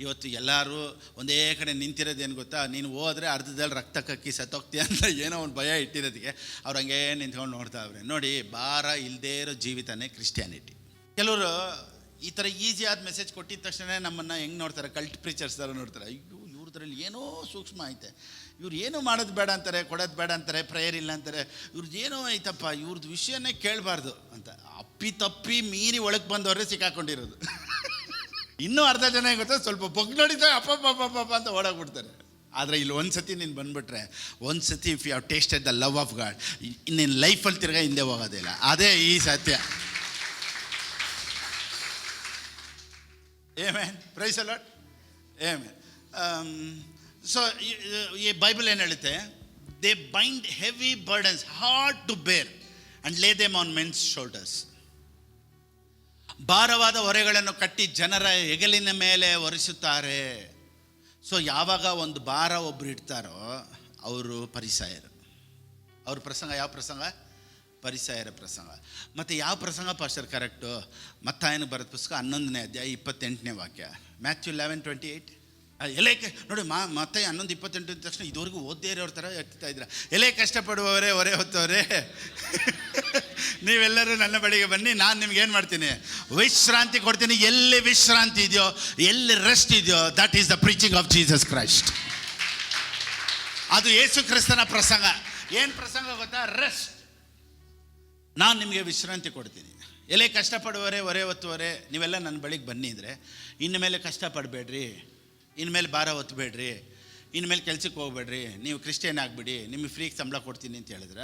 ಇವತ್ತು ಎಲ್ಲರೂ ಒಂದೇ ಕಡೆ ನಿಂತಿರೋದೇನು ಗೊತ್ತಾ? ನೀನು ಹೋದರೆ ಅರ್ಧದಲ್ಲಿ ರಕ್ತ ಕಕ್ಕಿ ಸತ್ತೋಗ್ತೀಯ ಅಂತ ಏನೋ ಒಂದು ಭಯ ಇಟ್ಟಿರೋದಕ್ಕೆ ಅವ್ರು ಹಂಗೇ ನಿಂತ್ಕೊಂಡು ನೋಡ್ತಾ ಅವ್ರೆ. ನೋಡಿ, ಭಾರ ಇಲ್ಲದೇ ಇರೋ ಜೀವಿತನೇ ಕ್ರಿಶ್ಚಿಯಾನಿಟಿ. ಕೆಲವರು ಈ ಥರ ಈಸಿಯಾದ ಮೆಸೇಜ್ ಕೊಟ್ಟಿದ ತಕ್ಷಣ ನಮ್ಮನ್ನು ಹೆಂಗೆ ನೋಡ್ತಾರೆ? ಕಲ್ಟ್ ಪ್ರೀಚರ್ಸ್ ಥರ ನೋಡ್ತಾರೆ. ಅಯ್ಯೋ, ಇವ್ರದ್ರಲ್ಲಿ ಏನೋ ಸೂಕ್ಷ್ಮ ಐತೆ, ಇವ್ರು ಏನೂ ಮಾಡೋದು ಬೇಡ ಅಂತಾರೆ, ಕೊಡೋದು ಬೇಡ ಅಂತಾರೆ, ಪ್ರೇಯರ್ ಇಲ್ಲ ಅಂತಾರೆ, ಇವ್ರದ್ದು ಏನೋ ಐತಪ್ಪ, ಇವ್ರದ್ದು ವಿಷಯನೇ ಕೇಳಬಾರ್ದು ಅಂತ ಅಪ್ಪಿ ಮೀರಿ ಒಳಗೆ ಬಂದವರೇ ಸಿಕ್ಕಾಕೊಂಡಿರೋದು. ಇನ್ನೂ ಅರ್ಧ ಜನ ಗೊತ್ತಾ? ಸ್ವಲ್ಪ ಬೊಗ್ ನೋಡಿದ್ರೆ ಅಪ್ಪ ಅಂತ ಓಡಾಗ್ಬಿಡ್ತಾರೆ. ಆದರೆ ಇಲ್ಲಿ ಒಂದು ಸತಿ ನೀನು ಬಂದುಬಿಟ್ರೆ, ಒಂದು ಸತಿ if you have tasted the love of God, ಇನ್ನೇನು ಲೈಫಲ್ಲಿ ತಿರ್ಗಾ ಹಿಂದೆ ಹೋಗೋದಿಲ್ಲ. ಅದೇ ಈ ಸತ್ಯ. Amen. Praise the Lord. Amen. So ಈ ಬೈಬಲ್ ಏನು ಹೇಳುತ್ತೆ? They bind heavy burdens hard to bear and lay them on men's shoulders. ಭಾರವಾದ ಹೊರೆಗಳನ್ನು ಕಟ್ಟಿ ಜನರ ಹೆಗಲಿನ ಮೇಲೆ ಹೊರಿಸುತ್ತಾರೆ. ಸೊ ಯಾವಾಗ ಒಂದು ಭಾರ ಒಬ್ರು ಇಡ್ತಾರೋ ಅವರು ಪರಿಸಾಯರು. ಅವ್ರ ಪ್ರಸಂಗ ಯಾವ ಪ್ರಸಂಗ? ಪರಿಸಾಯರ ಪ್ರಸಂಗ. ಮತ್ತು ಯಾವ ಪ್ರಸಂಗ ಪಾಸ್ಟರ್ ಕರೆಕ್ಟು? ಮತ್ತಾಯನ ಬರೆದ ಪುಸ್ತಕ 11ನೇ ಅಧ್ಯಾಯ 28ನೇ ವಾಕ್ಯ. ಮ್ಯಾಥ್ಯೂ 11:28. ನೋಡಿ ಮತ್ತೆ 11:28 ಅಂದ ತಕ್ಷಣ ಇದುವರೆಗೂ ಓದ್ದೇ ಇರೋರ ಥರ ಎತ್ತಾ ಇದ್ರ. ಎಲೆ ಕಷ್ಟಪಡುವವರೇ ಹೊರೆ ಹೊತ್ತವರೇ ನೀವೆಲ್ಲರೂ ನನ್ನ ಬಳಿಗೆ ಬನ್ನಿ, ನಾನು ನಿಮ್ಗೆ ಏನು ಮಾಡ್ತೀನಿ? ವಿಶ್ರಾಂತಿ ಕೊಡ್ತೀನಿ. ಎಲ್ಲಿ ವಿಶ್ರಾಂತಿ ಇದೆಯೋ, ಎಲ್ಲಿ ರೆಸ್ಟ್ ಇದೆಯೋ, that is the preaching of Jesus Christ. ಅದು ಯೇಸು ಕ್ರಿಸ್ತನ ಪ್ರಸಂಗ. ಏನು ಪ್ರಸಂಗ ಗೊತ್ತಾ? ರೆಸ್ಟ್. ನಾನು ನಿಮಗೆ ವಿಶ್ರಾಂತಿ ಕೊಡ್ತೀನಿ. ಎಲೆ ಕಷ್ಟಪಡುವವರೇ ಹೊರೆ ಹೊತ್ತುವರೇ ನೀವೆಲ್ಲ ನನ್ನ ಬಳಿಗೆ ಬನ್ನಿ ಅಂದರೆ, ಇನ್ನು ಮೇಲೆ ಕಷ್ಟಪಡಬೇಡ್ರಿ, ಇನ್ಮೇಲೆ ಭಾರ ಹೊತ್ತಬೇಡ್ರಿ, ಇನ್ಮೇಲೆ ಕೆಲ್ಸಕ್ಕೆ ಹೋಗ್ಬೇಡ್ರಿ, ನೀವು ಕ್ರಿಶ್ಚಿಯನ್ ಆಗಿಬಿಡಿ, ನಿಮಗೆ ಫ್ರೀಗೆ ಸಂಬಳ ಕೊಡ್ತೀನಿ ಅಂತ ಹೇಳಿದ್ರ?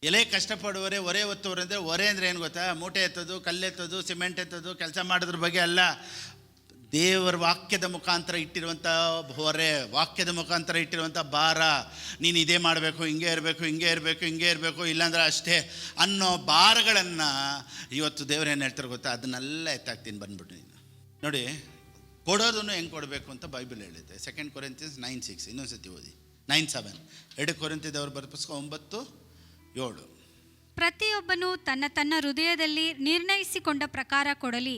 ಎಲೆ ಕಷ್ಟಪಡುವವರೇ ಹೊರೆ ಹೊತ್ತುವರೆ ಅಂದರೆ, ಹೊರೆ ಅಂದರೆ ಏನು ಗೊತ್ತಾ? ಮೂಟೆ ಎತ್ತೋದು, ಕಲ್ಲೆತ್ತೋದು, ಸಿಮೆಂಟ್ ಎತ್ತೋದು, ಕೆಲಸ ಮಾಡೋದ್ರ ಬಗ್ಗೆ ಅಲ್ಲ. ದೇವರ ವಾಕ್ಯದ ಮುಖಾಂತರ ಇಟ್ಟಿರುವಂಥ ಹೊರೆ, ವಾಕ್ಯದ ಮುಖಾಂತರ ಇಟ್ಟಿರುವಂಥ ಭಾರ. ನೀನು ಇದೇ ಮಾಡಬೇಕು, ಹಿಂಗೆ ಇರಬೇಕು, ಹಿಂಗೆ ಇರಬೇಕು, ಹಿಂಗೆ ಇರಬೇಕು, ಇಲ್ಲಾಂದ್ರೆ ಅಷ್ಟೇ ಅನ್ನೋ ಭಾರಗಳನ್ನು ಇವತ್ತು ದೇವ್ರು ಏನು ಹೇಳ್ತಾರೆ ಗೊತ್ತಾ? ಅದನ್ನೆಲ್ಲ ಎತ್ತಾಕ್ತೀನಿ ಬಂದ್ಬಿಟ್ಟು ನೀನು. ನೋಡಿ, ಕೊಡೋದನ್ನು ಹೆಂಗೆ ಕೊಡಬೇಕು ಅಂತ ಬೈಬಲ್ ಹೇಳಿದೆ. 2 ಕೊರಿಂಥಿಯನ್ಸ್ 9:6. ಇನ್ನೊಂದು ಸತಿ ಓದಿ. 9:7. 2 ಕೊರಿಂಥದವ್ರು ಬರೆದ ಪುಸ್ತಕ 9:7. ಪ್ರತಿಯೊಬ್ಬನು ತನ್ನ ತನ್ನ ಹೃದಯದಲ್ಲಿ ನಿರ್ಣಯಿಸಿಕೊಂಡ ಪ್ರಕಾರ ಕೊಡಲಿ,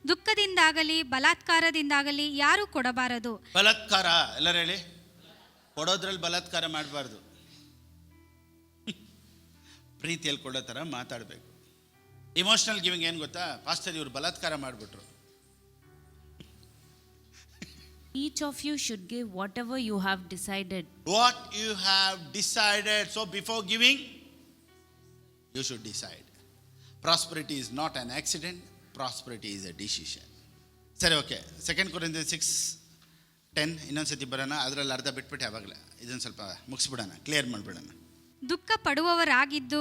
ದುಃಖದಿಂದಾಗಲಿ ಬಲಾತ್ಕಾರದಿಂದಾಗಲಿ ಯಾರೂ ಕೊಡಬಾರದು. ಬಲಾತ್ಕಾರ ಎಲ್ಲರೂ ಹೇಳಿ. ಕೊಡೋದ್ರಲ್ಲಿ ಬಲಾತ್ಕಾರ ಮಾಡಬಾರ್ದು. ಪ್ರೀತಿಯಲ್ಲಿ ಕೊಡೋ ಥರ ಮಾತಾಡಬೇಕು. ಇಮೋಷ್ನಲ್ ಗಿವಿಂಗ್ ಏನು ಗೊತ್ತಾ? ಪಾಸ್ಟರ್ ಇವರು ಬಲಾತ್ಕಾರ ಮಾಡಿಬಿಟ್ರು. Each of you should give whatever you have decided. What you have decided. So before giving, you should decide. Prosperity is not an accident. Prosperity is a decision. ಸರಿ, okay. 2 Corinthians 6:10 ಇನ್ನೊಂದು ಸತಿ ಬರೋಣ. ಅದರಲ್ಲಿ ಅರ್ಧ ಬಿಟ್ಬಿಟ್ಟು ಯಾವಾಗಲೇ ಇದನ್ನು ಸ್ವಲ್ಪ ಮುಗಿಸ್ಬಿಡೋಣ, ಕ್ಲಿಯರ್ ಮಾಡಿಬಿಡೋಣ. ದುಃಖ ಪಡುವವರಾಗಿದ್ದು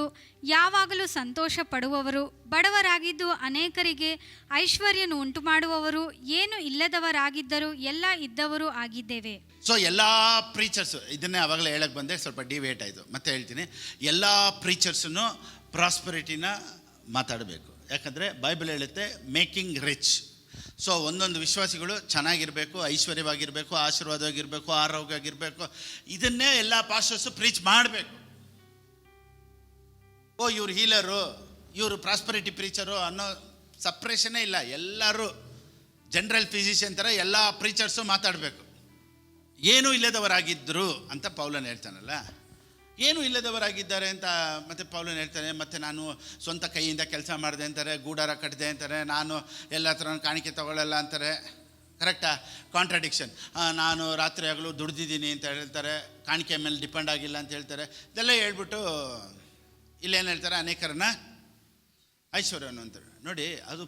ಯಾವಾಗಲೂ ಸಂತೋಷ ಪಡುವವರು, ಬಡವರಾಗಿದ್ದು ಅನೇಕರಿಗೆ ಐಶ್ವರ್ಯನು ಉಂಟು ಮಾಡುವವರು, ಏನು ಇಲ್ಲದವರಾಗಿದ್ದರೂ ಎಲ್ಲ ಇದ್ದವರು ಆಗಿದ್ದೇವೆ. ಸೊ ಎಲ್ಲ ಪ್ರೀಚರ್ಸು, ಇದನ್ನೇ ಆವಾಗಲೇ ಹೇಳಕ್ಕೆ ಬಂದೆ, ಸ್ವಲ್ಪ ಡಿವೇಟ್ ಆಯಿತು, ಮತ್ತೆ ಹೇಳ್ತೀನಿ. ಎಲ್ಲ ಪ್ರೀಚರ್ಸನ್ನು ಪ್ರಾಸ್ಪರಿಟಿನ ಮಾತಾಡಬೇಕು. ಯಾಕಂದರೆ ಬೈಬಲ್ ಹೇಳುತ್ತೆ ಮೇಕಿಂಗ್ ರಿಚ್. ಸೊ ಒಂದೊಂದು ವಿಶ್ವಾಸಿಗಳು ಚೆನ್ನಾಗಿರಬೇಕು, ಐಶ್ವರ್ಯವಾಗಿರಬೇಕು, ಆಶೀರ್ವಾದವಾಗಿರಬೇಕು, ಆರೋಗ್ಯವಾಗಿರಬೇಕು. ಇದನ್ನೇ ಎಲ್ಲ ಪಾಸ್ಟರ್ಸು ಪ್ರೀಚ್ ಮಾಡಬೇಕು. ಓ ಇವ್ರು ಹೀಲರು, ಇವರು ಪ್ರಾಸ್ಪರಿಟಿ ಪ್ರೀಚರು ಅನ್ನೋ ಸಪ್ರೇಷನ್ನೇ ಇಲ್ಲ. ಎಲ್ಲರೂ ಜನರಲ್ ಫಿಸಿಷಿಯನ್ ಥರ ಎಲ್ಲ ಪ್ರೀಚರ್ಸು ಮಾತಾಡಬೇಕು. ಏನೂ ಇಲ್ಲದವರಾಗಿದ್ದರು ಅಂತ ಪೌಲನ್ ಹೇಳ್ತಾನಲ್ಲ. ಏನೂ ಇಲ್ಲದವರಾಗಿದ್ದಾರೆ ಅಂತ ಮತ್ತೆ ಪೌಲನ್ ಹೇಳ್ತಾನೆ. ಮತ್ತು ನಾನು ಸ್ವಂತ ಕೈಯಿಂದ ಕೆಲಸ ಮಾಡಿದೆ ಅಂತಾರೆ, ಗೂಡಾರ ಕಟ್ಟಿದೆ ಅಂತಾರೆ, ನಾನು ಎಲ್ಲ ಥರ ಕಾಣಿಕೆ ತಗೊಳ್ಳಲ್ಲ ಅಂತಾರೆ. ಕರೆಕ್ಟಾ? ಕಾಂಟ್ರಾಡಿಕ್ಷನ್. ನಾನು ರಾತ್ರಿ ಆಗಲೂ ದುಡ್ದಿದ್ದೀನಿ ಅಂತ ಹೇಳ್ತಾರೆ, ಕಾಣಿಕೆ ಮೇಲೆ ಡಿಪೆಂಡ್ ಆಗಿಲ್ಲ ಅಂತ ಹೇಳ್ತಾರೆ. ಇದೆಲ್ಲ ಹೇಳ್ಬಿಟ್ಟು ಇಲ್ಲೇನು ಹೇಳ್ತಾರೆ? ಅನೇಕರನ್ನ ಐಶ್ವರ್ಯವನ್ನು ಅಂತಾರೆ. ನೋಡಿ, ಅದು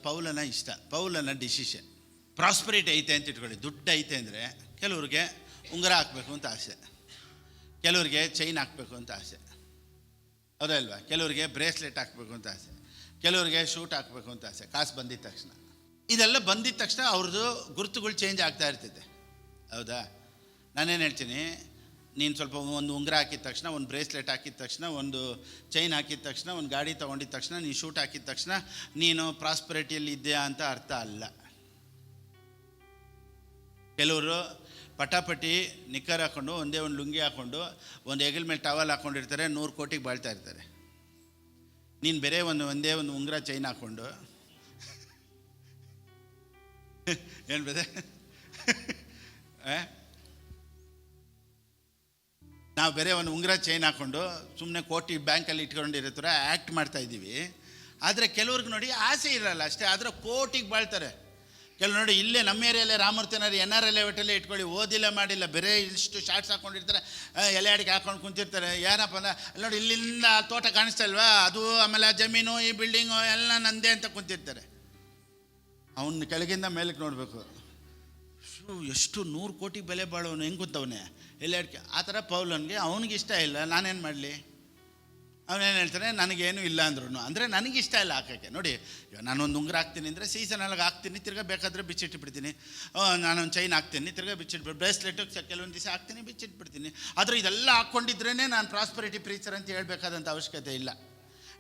ಪೌಲನ ಇಷ್ಟ, ಪೌಲನ ಡಿಸಿಷನ್. ಪ್ರಾಸ್ಪರಿಟಿ ಐತೆ ಅಂತ ಇಟ್ಕೊಳ್ಳಿ, ದುಡ್ಡು ಐತೆ ಅಂದರೆ ಕೆಲವ್ರಿಗೆ ಉಂಗುರ ಹಾಕಬೇಕು ಅಂತ ಆಸೆ, ಕೆಲವ್ರಿಗೆ ಚೈನ್ ಹಾಕಬೇಕು ಅಂತ ಆಸೆ, ಹೌದಾ ಇಲ್ವಾ? ಕೆಲವ್ರಿಗೆ ಬ್ರೇಸ್ಲೆಟ್ ಹಾಕಬೇಕು ಅಂತ ಆಸೆ, ಕೆಲವ್ರಿಗೆ ಶೂಟ್ ಹಾಕಬೇಕು ಅಂತ ಆಸೆ. ಕಾಸು ಬಂದಿದ್ದ ತಕ್ಷಣ, ಇದೆಲ್ಲ ಬಂದಿದ್ದ ತಕ್ಷಣ ಅವ್ರದ್ದು ಗುರುತುಗಳು ಚೇಂಜ್ ಆಗ್ತಾ ಇರ್ತೈತೆ, ಹೌದಾ? ನಾನೇನು ಹೇಳ್ತೀನಿ, ನೀನು ಸ್ವಲ್ಪ ಒಂದು ಉಂಗುರ ಹಾಕಿದ ತಕ್ಷಣ, ಒಂದು ಬ್ರೇಸ್ಲೆಟ್ ಹಾಕಿದ ತಕ್ಷಣ, ಒಂದು ಚೈನ್ ಹಾಕಿದ ತಕ್ಷಣ, ಒಂದು ಗಾಡಿ ತೊಗೊಂಡಿದ್ದ ತಕ್ಷಣ, ನೀನು ಶೂಟ್ ಹಾಕಿದ ತಕ್ಷಣ ನೀನು ಪ್ರಾಸ್ಪರಿಟಿಯಲ್ಲಿ ಇದೆಯಾ ಅಂತ ಅರ್ಥ ಅಲ್ಲ. ಕೆಲವರು ಪಟಾಪಟಿ ನಿಕ್ಕರ್ ಹಾಕ್ಕೊಂಡು, ಒಂದೇ ಒಂದು ಲುಂಗಿ ಹಾಕ್ಕೊಂಡು, ಒಂದು ಹೆಗಲ ಮೇಲೆ ಟವಲ್ ಹಾಕ್ಕೊಂಡಿರ್ತಾರೆ, 100 ಕೋಟಿಗೆ ಬಾಳ್ತಾ ಇರ್ತಾರೆ. ನೀನು ಬೇರೆ ಒಂದೇ ಒಂದು ಉಂಗುರ ಚೈನ್ ಹಾಕ್ಕೊಂಡು ಏನು ಬೇರೆ ನಾವು ಬೇರೆ ಒಂದು ಉಂಗುರ ಚೈನ್ ಹಾಕ್ಕೊಂಡು ಸುಮ್ಮನೆ ಕೋಟಿ ಬ್ಯಾಂಕಲ್ಲಿ ಇಟ್ಕೊಂಡಿರೋ ಥರ ಆ್ಯಕ್ಟ್ ಮಾಡ್ತಾ ಇದ್ದೀವಿ. ಆದರೆ ಕೆಲವ್ರಿಗೆ ನೋಡಿ ಆಸೆ ಇರಲ್ಲ ಅಷ್ಟೇ, ಆದರೆ ಕೋಟಿಗೆ ಬಾಳ್ತಾರೆ. ಕೆಲವು ನೋಡಿ, ಇಲ್ಲೇ ನಮ್ಮ ಏರಿಯಲ್ಲೇ ರಾಮೂರ್ತಿನವ್ರು NRL ಲೆವೆಟಲ್ಲೇ ಇಟ್ಕೊಳ್ಳಿ, ಓದಿಲ್ಲ ಮಾಡಿಲ್ಲ, ಬೇರೆ ಇಷ್ಟು ಶಾರ್ಟ್ಸ್ ಹಾಕ್ಕೊಂಡಿರ್ತಾರೆ, ಎಲೆ ಅಡಿಗೆ ಹಾಕ್ಕೊಂಡು ಕುಂತಿರ್ತಾರೆ. ಏನಪ್ಪ ಅಂದ್ರೆ ನೋಡಿ, ಇಲ್ಲಿಂದ ತೋಟ ಕಾಣಿಸ್ತಾ ಇಲ್ವಾ, ಅದು ಆಮೇಲೆ ಜಮೀನು, ಈ ಬಿಲ್ಡಿಂಗು ಎಲ್ಲ ನಂದೇ ಅಂತ ಕುಂತಿರ್ತಾರೆ. ಅವನ್ನ ಕೆಳಗಿಂದ ಮೇಲಕ್ಕೆ ನೋಡಬೇಕು, ಎಷ್ಟು 100 ಕೋಟಿ ಬೆಲೆ ಬಾಳೋನು ಹೆಂಗೆ ಕೂತವನೇ ಎಲೆ ಅಡಿಕೆ. ಆ ಥರ ಪೌಲನ್ಗೆ ಅವನಿಗೆ ಇಷ್ಟ ಇಲ್ಲ, ನಾನೇನು ಮಾಡಲಿ? ಅವನೇನು ಹೇಳ್ತಾನೆ, ನನಗೇನು ಇಲ್ಲ ಅಂದ್ರೂ ಅಂದರೆ ನನಗಿಷ್ಟ ಇಲ್ಲ ಹಾಕೋಕ್ಕೆ. ನೋಡಿ, ನಾನೊಂದು ಉಂಗುರ ಹಾಕ್ತೀನಿ ಅಂದರೆ ಸೀಸನಲ್ಗೆ ಹಾಕ್ತೀನಿ, ತಿರ್ಗಾ ಬೇಕಾದರೆ ಬಿಚ್ಚಿಟ್ಬಿಡ್ತೀನಿ. ನಾನೊಂದು ಚೈನ್ ಹಾಕ್ತೀನಿ, ತಿರ್ಗಾ ಬಿಚ್ಚಿಟ್ಬಿಟ್ಟು, ಬ್ರೇಸ್ಲೆಟು ಕೆಲವೊಂದು ದಿವಸ ಹಾಕ್ತೀನಿ, ಬಿಚ್ಚಿಟ್ಬಿಡ್ತೀನಿ. ಆದರೆ ಇದೆಲ್ಲ ಹಾಕ್ಕೊಂಡಿದ್ರೇ ನಾನು ಪ್ರಾಸ್ಪರಿಟಿ ಪ್ರೀಚರ್ ಅಂತ ಹೇಳ್ಬೇಕಾದಂಥ ಅವಶ್ಯಕತೆ ಇಲ್ಲ.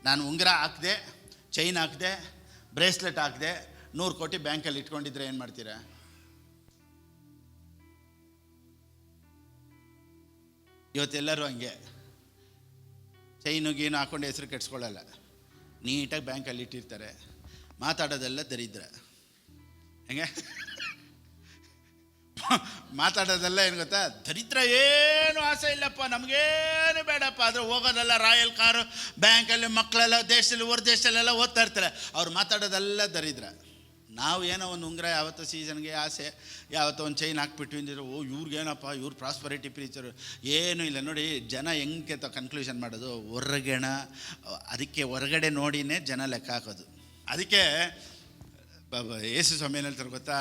ನಾನು ಉಂಗುರ ಹಾಕಿದೆ, ಚೈನ್ ಹಾಕಿದೆ, ಬ್ರೇಸ್ಲೆಟ್ ಹಾಕಿದೆ, 100 ಕೋಟಿ ಬ್ಯಾಂಕಲ್ಲಿ ಇಟ್ಕೊಂಡಿದ್ರೆ ಏನು ಮಾಡ್ತೀರಾ? ಇವತ್ತೆಲ್ಲರೂ ಹಂಗೆ ಚೈನು ಗೀನು ಹಾಕೊಂಡು ಹೆಸರು ಕೆಡ್ಸ್ಕೊಳ್ಳಲ್ಲ, ನೀಟಾಗಿ ಬ್ಯಾಂಕಲ್ಲಿ ಇಟ್ಟಿರ್ತಾರೆ. ಮಾತಾಡೋದೆಲ್ಲ ದರಿದ್ರ. ಹೆಂಗೆ ಮಾತಾಡೋದೆಲ್ಲ ಏನು ಗೊತ್ತಾ? ದರಿದ್ರ, ಏನು ಆಸೆ ಇಲ್ಲಪ್ಪ, ನಮಗೇನು ಬೇಡಪ್ಪ. ಆದರೆ ಹೋಗೋದೆಲ್ಲ ರಾಯಲ್ ಕಾರು, ಬ್ಯಾಂಕಲ್ಲಿ ಮಕ್ಕಳೆಲ್ಲ ದೇಶದಲ್ಲಿ ಹೊರ ದೇಶದಲ್ಲೆಲ್ಲ ಓದ್ತಾ ಇರ್ತಾರೆ. ಅವ್ರು ಮಾತಾಡೋದೆಲ್ಲ ದರಿದ್ರ. ನಾವು ಏನೋ ಒಂದು ಉಂಗುರ ಯಾವತ್ತೋ ಸೀಸನ್ಗೆ ಆಸೆ, ಯಾವತ್ತೋ ಒಂದು ಚೈನ್ ಹಾಕ್ಬಿಟ್ವಿ ಅಂದಿರೋ, ಓ ಇವ್ರಿಗೇನಪ್ಪ, ಇವ್ರು ಪ್ರಾಸ್ಪರಿಟಿ ಪ್ರೀಚರು. ಏನೂ ಇಲ್ಲ. ನೋಡಿ, ಜನ ಹೆಂಗೆ ಕನ್ಕ್ಲೂಷನ್ ಮಾಡೋದು, ಅದಕ್ಕೆ ಹೊರಗಡೆ ನೋಡಿನೇ ಜನ ಲೆಕ್ಕ ಹಾಕೋದು. ಅದಕ್ಕೆ ಯೇಸು ಸ್ವಾಮಿ ಏನು ಹೇಳ್ತಾರೆ ಗೊತ್ತಾ?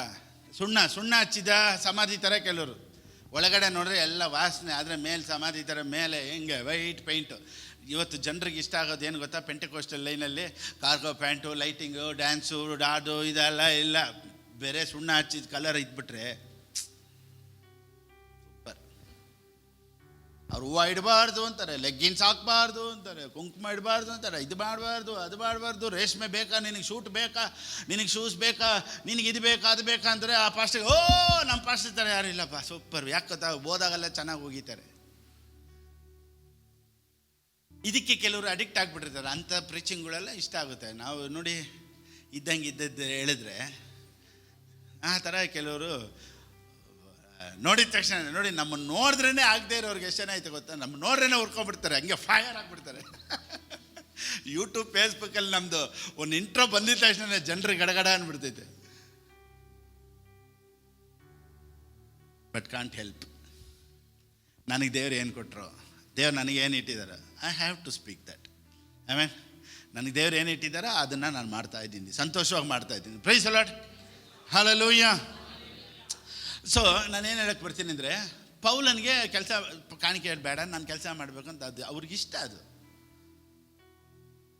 ಸುಣ್ಣ ಹಚ್ಚಿದ ಸಮಾಧಿ ಥರ ಕೆಲವರು, ಒಳಗಡೆ ನೋಡಿದ್ರೆ ಎಲ್ಲ ವಾಸನೆ, ಆದರೆ ಮೇಲೆ ಸಮಾಧಿ ಥರ ಮೇಲೆ ಹೆಂಗೆ ವೈಟ್ ಪೇಂಟು. ಇವತ್ತು ಜನರಿಗೆ ಇಷ್ಟ ಆಗೋದು ಏನು ಗೊತ್ತಾ? ಪೆಂಟೆಕೋಸ್ಟಲ್ ಲೈನಲ್ಲಿ ಕಾರ್ಗೋ ಪ್ಯಾಂಟು, ಲೈಟಿಂಗು, ಡ್ಯಾನ್ಸು, ಡಾಡು ಇದೆಲ್ಲ ಇಲ್ಲ. ಬೇರೆ ಸುಣ್ಣ ಹಚ್ಚಿದ ಕಲರ್ ಇದ್ಬಿಟ್ರೆ ಸೂಪರ್. ಅವ್ರು ಹೂವು ಇಡಬಾರ್ದು ಅಂತಾರೆ, ಲೆಗ್ಗಿನ್ಸ್ ಹಾಕ್ಬಾರ್ದು ಅಂತಾರೆ, ಕುಂಕುಮ ಇಡಬಾರ್ದು ಅಂತಾರೆ, ಇದು ಮಾಡಬಾರ್ದು, ಅದು ಮಾಡಬಾರ್ದು, ರೇಷ್ಮೆ ಬೇಕಾ, ನಿನಗೆ ಶೂಟ್ ಬೇಕಾ, ನಿನಗೆ ಶೂಸ್ ಬೇಕಾ, ನಿನಗೆ ಇದು ಬೇಕಾ, ಅದು ಬೇಕಾ ಅಂದರೆ ಆ ಪಾಸ್ಟಿಗೆ, ಓ ನಮ್ಮ ಪಾಸ್ಟರ್ ಥರ ಯಾರು ಇಲ್ಲಪ್ಪ, ಸೂಪರ್. ಯಾಕೆ ಗೊತ್ತಾ? ಓದಾಗೆಲ್ಲ ಚೆನ್ನಾಗಿ ಹೋಗಿತಾರೆ. ಇದಕ್ಕೆ ಕೆಲವರು ಅಡಿಕ್ಟ್ ಆಗಿಬಿಟ್ಟಿರ್ತಾರೆ. ಅಂಥ ಪ್ರೀಚಿಂಗ್ಗಳೆಲ್ಲ ಇಷ್ಟ ಆಗುತ್ತೆ. ನಾವು ನೋಡಿ, ಇದ್ದಂಗೆ ಇದ್ದದ್ದು ಹೇಳಿದ್ರೆ ಆ ಥರ ಕೆಲವರು ನೋಡಿದ ತಕ್ಷಣ, ನೋಡಿ ನಮ್ಮನ್ನು ನೋಡಿದ್ರೇ ಆಗದೆ ಇರೋರಿಗೆ ಎಷ್ಟು ಜನ ಐತೆ ಗೊತ್ತಾ? ನಮ್ಮ ನೋಡ್ರೇ ಹುರ್ಕೊಂಡ್ಬಿಡ್ತಾರೆ, ಹಂಗೆ ಫೈರ್ ಆಗಿಬಿಡ್ತಾರೆ. ಯೂಟ್ಯೂಬ್ ಫೇಸ್ಬುಕ್ಕಲ್ಲಿ ನಮ್ಮದು ಒಂದು ಇಂಟ್ರೋ ಬಂದಿದ್ದ ತಕ್ಷಣ ಜನರಿಗೆ ಗಡಗಡ ಅಂದ್ಬಿಡ್ತೈತೆ. But can't help. ನನಗೆ ದೇವ್ರು ಏನು ಕೊಟ್ಟರು, ದೇವ್ರು ನನಗೇನು ಇಟ್ಟಿದ್ದಾರೆ, I have to speak that. ಆಮೇಲೆ ನನಗೆ ದೇವ್ರು ಏನು ಇಟ್ಟಿದ್ದಾರೋ ಅದನ್ನು ನಾನು ಮಾಡ್ತಾಯಿದ್ದೀನಿ, ಸಂತೋಷವಾಗಿ ಮಾಡ್ತಾಯಿದ್ದೀನಿ. Praise the Lord, hallelujah. So ನಾನೇನು ಹೇಳಕ್ಕೆ ಬರ್ತೀನಿ ಅಂದರೆ, ಪೌಲನಿಗೆ ಕೆಲಸ ಕಾಣಿಕೆ ಬೇಡ, ನಾನು ಕೆಲಸ ಮಾಡಬೇಕು ಅಂತ ಅದು ಅವ್ರಿಗಿಷ್ಟ. ಅದು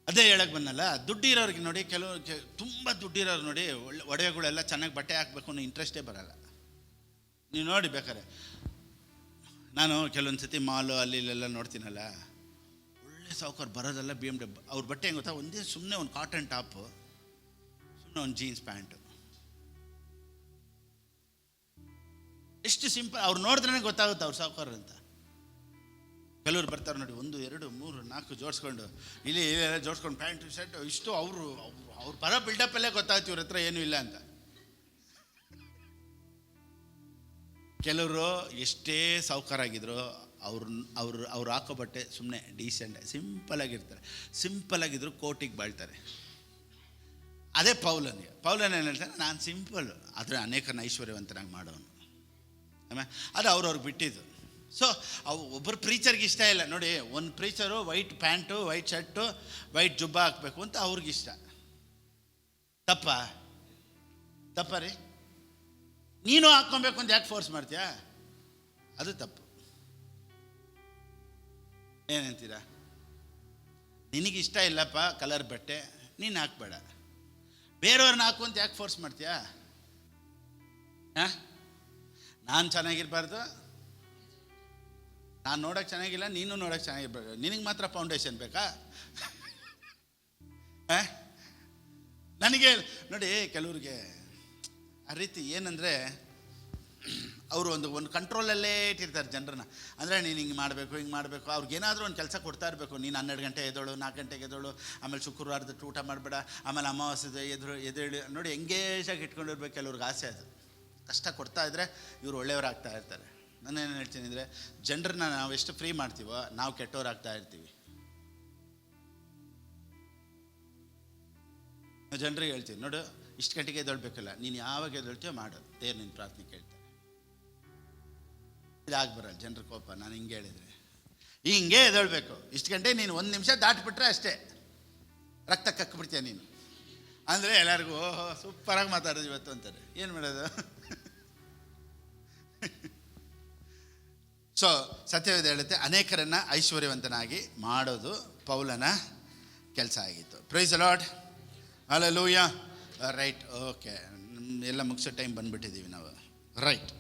ಅದೇ ಹೇಳಕ್ಕೆ ಬಂದಲ್ಲ. ದುಡ್ಡಿರೋರಿಗೆ ನೋಡಿ, ಕೆಲವು ತುಂಬ ದುಡ್ಡಿರೋರು ನೋಡಿ, ಒಡವೆಗಳೆಲ್ಲ ಚೆನ್ನಾಗಿ ಬಟ್ಟೆ ಹಾಕಬೇಕು ಅನ್ನೋ ಇಂಟ್ರೆಸ್ಟೇ ಬರೋಲ್ಲ. ನೀವು ನೋಡಿ ಬೇಕಾರೆ, ನಾನು ಕೆಲವೊಂದು ಸತಿ ಮಾಲು ಅಲ್ಲಿ ಇಲ್ಲೆಲ್ಲ ನೋಡ್ತೀನಲ್ಲ, ಒಳ್ಳೆ ಸಾವುಕಾರ ಬರೋದೆಲ್ಲ BMW. ಅವ್ರ ಬಟ್ಟೆ ಹೆಂಗೆ ಗೊತ್ತಾ? ಒಂದೇ ಸುಮ್ಮನೆ ಒಂದು ಕಾಟನ್ ಟಾಪು, ಸುಮ್ಮನೆ ಒಂದು ಜೀನ್ಸ್ ಪ್ಯಾಂಟು, ಎಷ್ಟು ಸಿಂಪಲ್. ಅವ್ರು ನೋಡಿದ್ರೇ ಗೊತ್ತಾಗುತ್ತೆ ಅವ್ರು ಸಾವುಕಾರ ಅಂತ. ಕೆಲವ್ರು ಬರ್ತಾರೆ ನೋಡಿ, 1 2 3 4 ಜೋಡಿಸ್ಕೊಂಡು, ಇಲ್ಲಿ ಇಲ್ಲೆಲ್ಲ ಜೋಡಿಸ್ಕೊಂಡು ಪ್ಯಾಂಟು ಶರ್ಟು ಇಷ್ಟು. ಅವ್ರು ಬರೋ ಬಿಲ್ಡಪ್ಪಲ್ಲೇ ಗೊತ್ತಾಗ್ತಿ ಇವ್ರ ಹತ್ರ ಏನೂ ಇಲ್ಲ ಅಂತ. ಕೆಲವರು ಎಷ್ಟೇ ಸಾವುಕಾರಾಗಿದ್ರು, ಅವ್ರು ಹಾಕೋ ಬಟ್ಟೆ ಸುಮ್ಮನೆ ಡೀಸೆಂಟ್ ಸಿಂಪಲಾಗಿರ್ತಾರೆ. ಸಿಂಪಲಾಗಿದ್ರು ಕೋಟಿಗೆ ಬಾಳ್ತಾರೆ. ಅದೇ ಪೌಲನ್ ಏನು ಹೇಳ್ತಾರೆ? ನಾನು ಸಿಂಪಲ್, ಆದರೆ ಅನೇಕನ ಐಶ್ವರ್ಯವಂತನಾಗಿ ಮಾಡೋನು. ಆಮೇಲೆ ಅದು ಅವ್ರವ್ರಿಗೆ ಬಿಟ್ಟಿದ್ದು. ಸೊ ಒಬ್ಬರು ಪ್ರೀಚರ್ಗೆ ಇಷ್ಟ ಇಲ್ಲ ನೋಡಿ, ಒಂದು preacher white pant, white shirt, white ಜುಬ್ಬ ಹಾಕಬೇಕು ಅಂತ ಅವ್ರಿಗಿಷ್ಟ. ತಪ್ಪ ರೀ? ನೀನು ಹಾಕ್ಕೊಬೇಕು ಅಂತ ಯಾಕೆ ಫೋರ್ಸ್ ಮಾಡ್ತೀಯಾ? ಅದು ತಪ್ಪು. ಏನಂತೀರಾ? ನಿನಗಿಷ್ಟ ಇಲ್ಲಪ್ಪ ಕಲರ್ ಬಟ್ಟೆ, ನೀನು ಹಾಕ್ಬೇಡ. ಬೇರೆಯವ್ರನ್ನ ಹಾಕು ಅಂತ ಯಾಕೆ ಫೋರ್ಸ್ ಮಾಡ್ತೀಯಾ? ನಾನು ಚೆನ್ನಾಗಿರ್ಬಾರ್ದು, ನಾನು ನೋಡೋಕ್ಕೆ ಚೆನ್ನಾಗಿಲ್ಲ, ನೀನು ನೋಡೋಕ್ಕೆ ಚೆನ್ನಾಗಿರ್ಬಾರ್ದು, ನಿನಗೆ ಮಾತ್ರ ಫೌಂಡೇಶನ್ ಬೇಕಾ? ನನಗೆ ನೋಡಿ, ಕೆಲವ್ರಿಗೆ ಆ ರೀತಿ ಏನಂದರೆ, ಅವರು ಒಂದು ಕಂಟ್ರೋಲಲ್ಲೇ ಇಟ್ಟಿರ್ತಾರೆ ಜನರನ್ನ. ಅಂದರೆ ನೀನು ಹಿಂಗೆ ಮಾಡಬೇಕು, ಹಿಂಗೆ ಮಾಡಬೇಕು. ಅವ್ರಿಗೇನಾದರೂ ಒಂದು ಕೆಲಸ ಕೊಡ್ತಾ ಇರಬೇಕು. ನೀನು 12 ಗಂಟೆ ಎದ್ದೋಳು, 4 ಗಂಟೆಗೆ ಎದ್ದೋಳು, ಆಮೇಲೆ ಶುಕ್ರವಾರದ ಊಟ ಮಾಡಬೇಡ, ಆಮೇಲೆ ಅಮಾವಾಸ್ಯದ ಎದ್ದೇಳಿ ನೋಡಿ, ಎಂಗೇಜಾಗಿ ಇಟ್ಕೊಂಡಿರ್ಬೇಕು. ಕೆಲವ್ರಿಗೆ ಆಸೆ ಅದು. ಕಷ್ಟ ಕೊಡ್ತಾ ಇದ್ದರೆ ಇವ್ರು ಒಳ್ಳೆಯವರಾಗ್ತಾ ಇರ್ತಾರೆ. ನಾನೇನು ಹೇಳ್ತೀನಿ ಅಂದರೆ, ಜನರನ್ನ ನಾವು ಎಷ್ಟು ಫ್ರೀ ಮಾಡ್ತೀವೋ ನಾವು ಕೆಟ್ಟವರಾಗ್ತಾ ಇರ್ತೀವಿ. ಜನರಿಗೆ ಹೇಳ್ತೀವಿ, ನೋಡು ಇಷ್ಟು ಗಂಟೆಗೆ ಎದ್ದೇಳಬೇಕಲ್ಲ, ನೀನು ಯಾವಾಗ ಎದ್ದೇಳ್ತೀಯೋ ಮಾಡು, ದೇವ್ರು ನಿನ್ನ ಪ್ರಾರ್ಥನೆ ಕೇಳ್ತಾರೆ. ಇದಾಗಿ ಬರಲ್ಲ ಜನರ ಕೋಪ. ನಾನು ಹಿಂಗೆ ಹೇಳಿದರೆ ಹಿಂಗೆ ಎದ್ದೇಳಬೇಕು, ಇಷ್ಟು ಗಂಟೆ ನೀನು 1 ನಿಮಿಷ ದಾಟ್ಬಿಟ್ರೆ ಅಷ್ಟೇ ರಕ್ತ ಕಕ್ಬಿಡ್ತೀಯ ನೀನು ಅಂದರೆ ಎಲ್ಲರಿಗೂ ಓಹೋ ಸೂಪರಾಗಿ ಮಾತಾಡೋದು ಇವತ್ತು ಅಂತಾರೆ. ಏನು ಮಾಡೋದು? ಸೊ ಸತ್ಯವೇದ ಹೇಳುತ್ತೆ, ಅನೇಕರನ್ನು ಐಶ್ವರ್ಯವಂತನಾಗಿ ಮಾಡೋದು ಪೌಲನ ಕೆಲಸ ಆಗಿತ್ತು. Praise the Lord, hallelujah. Right, okay, ಎಲ್ಲ ಮುಗಿಸೋ ಟೈಮ್ ಬಂದುಬಿಟ್ಟಿದ್ದೀವಿ ನಾವು. ರೈಟ್,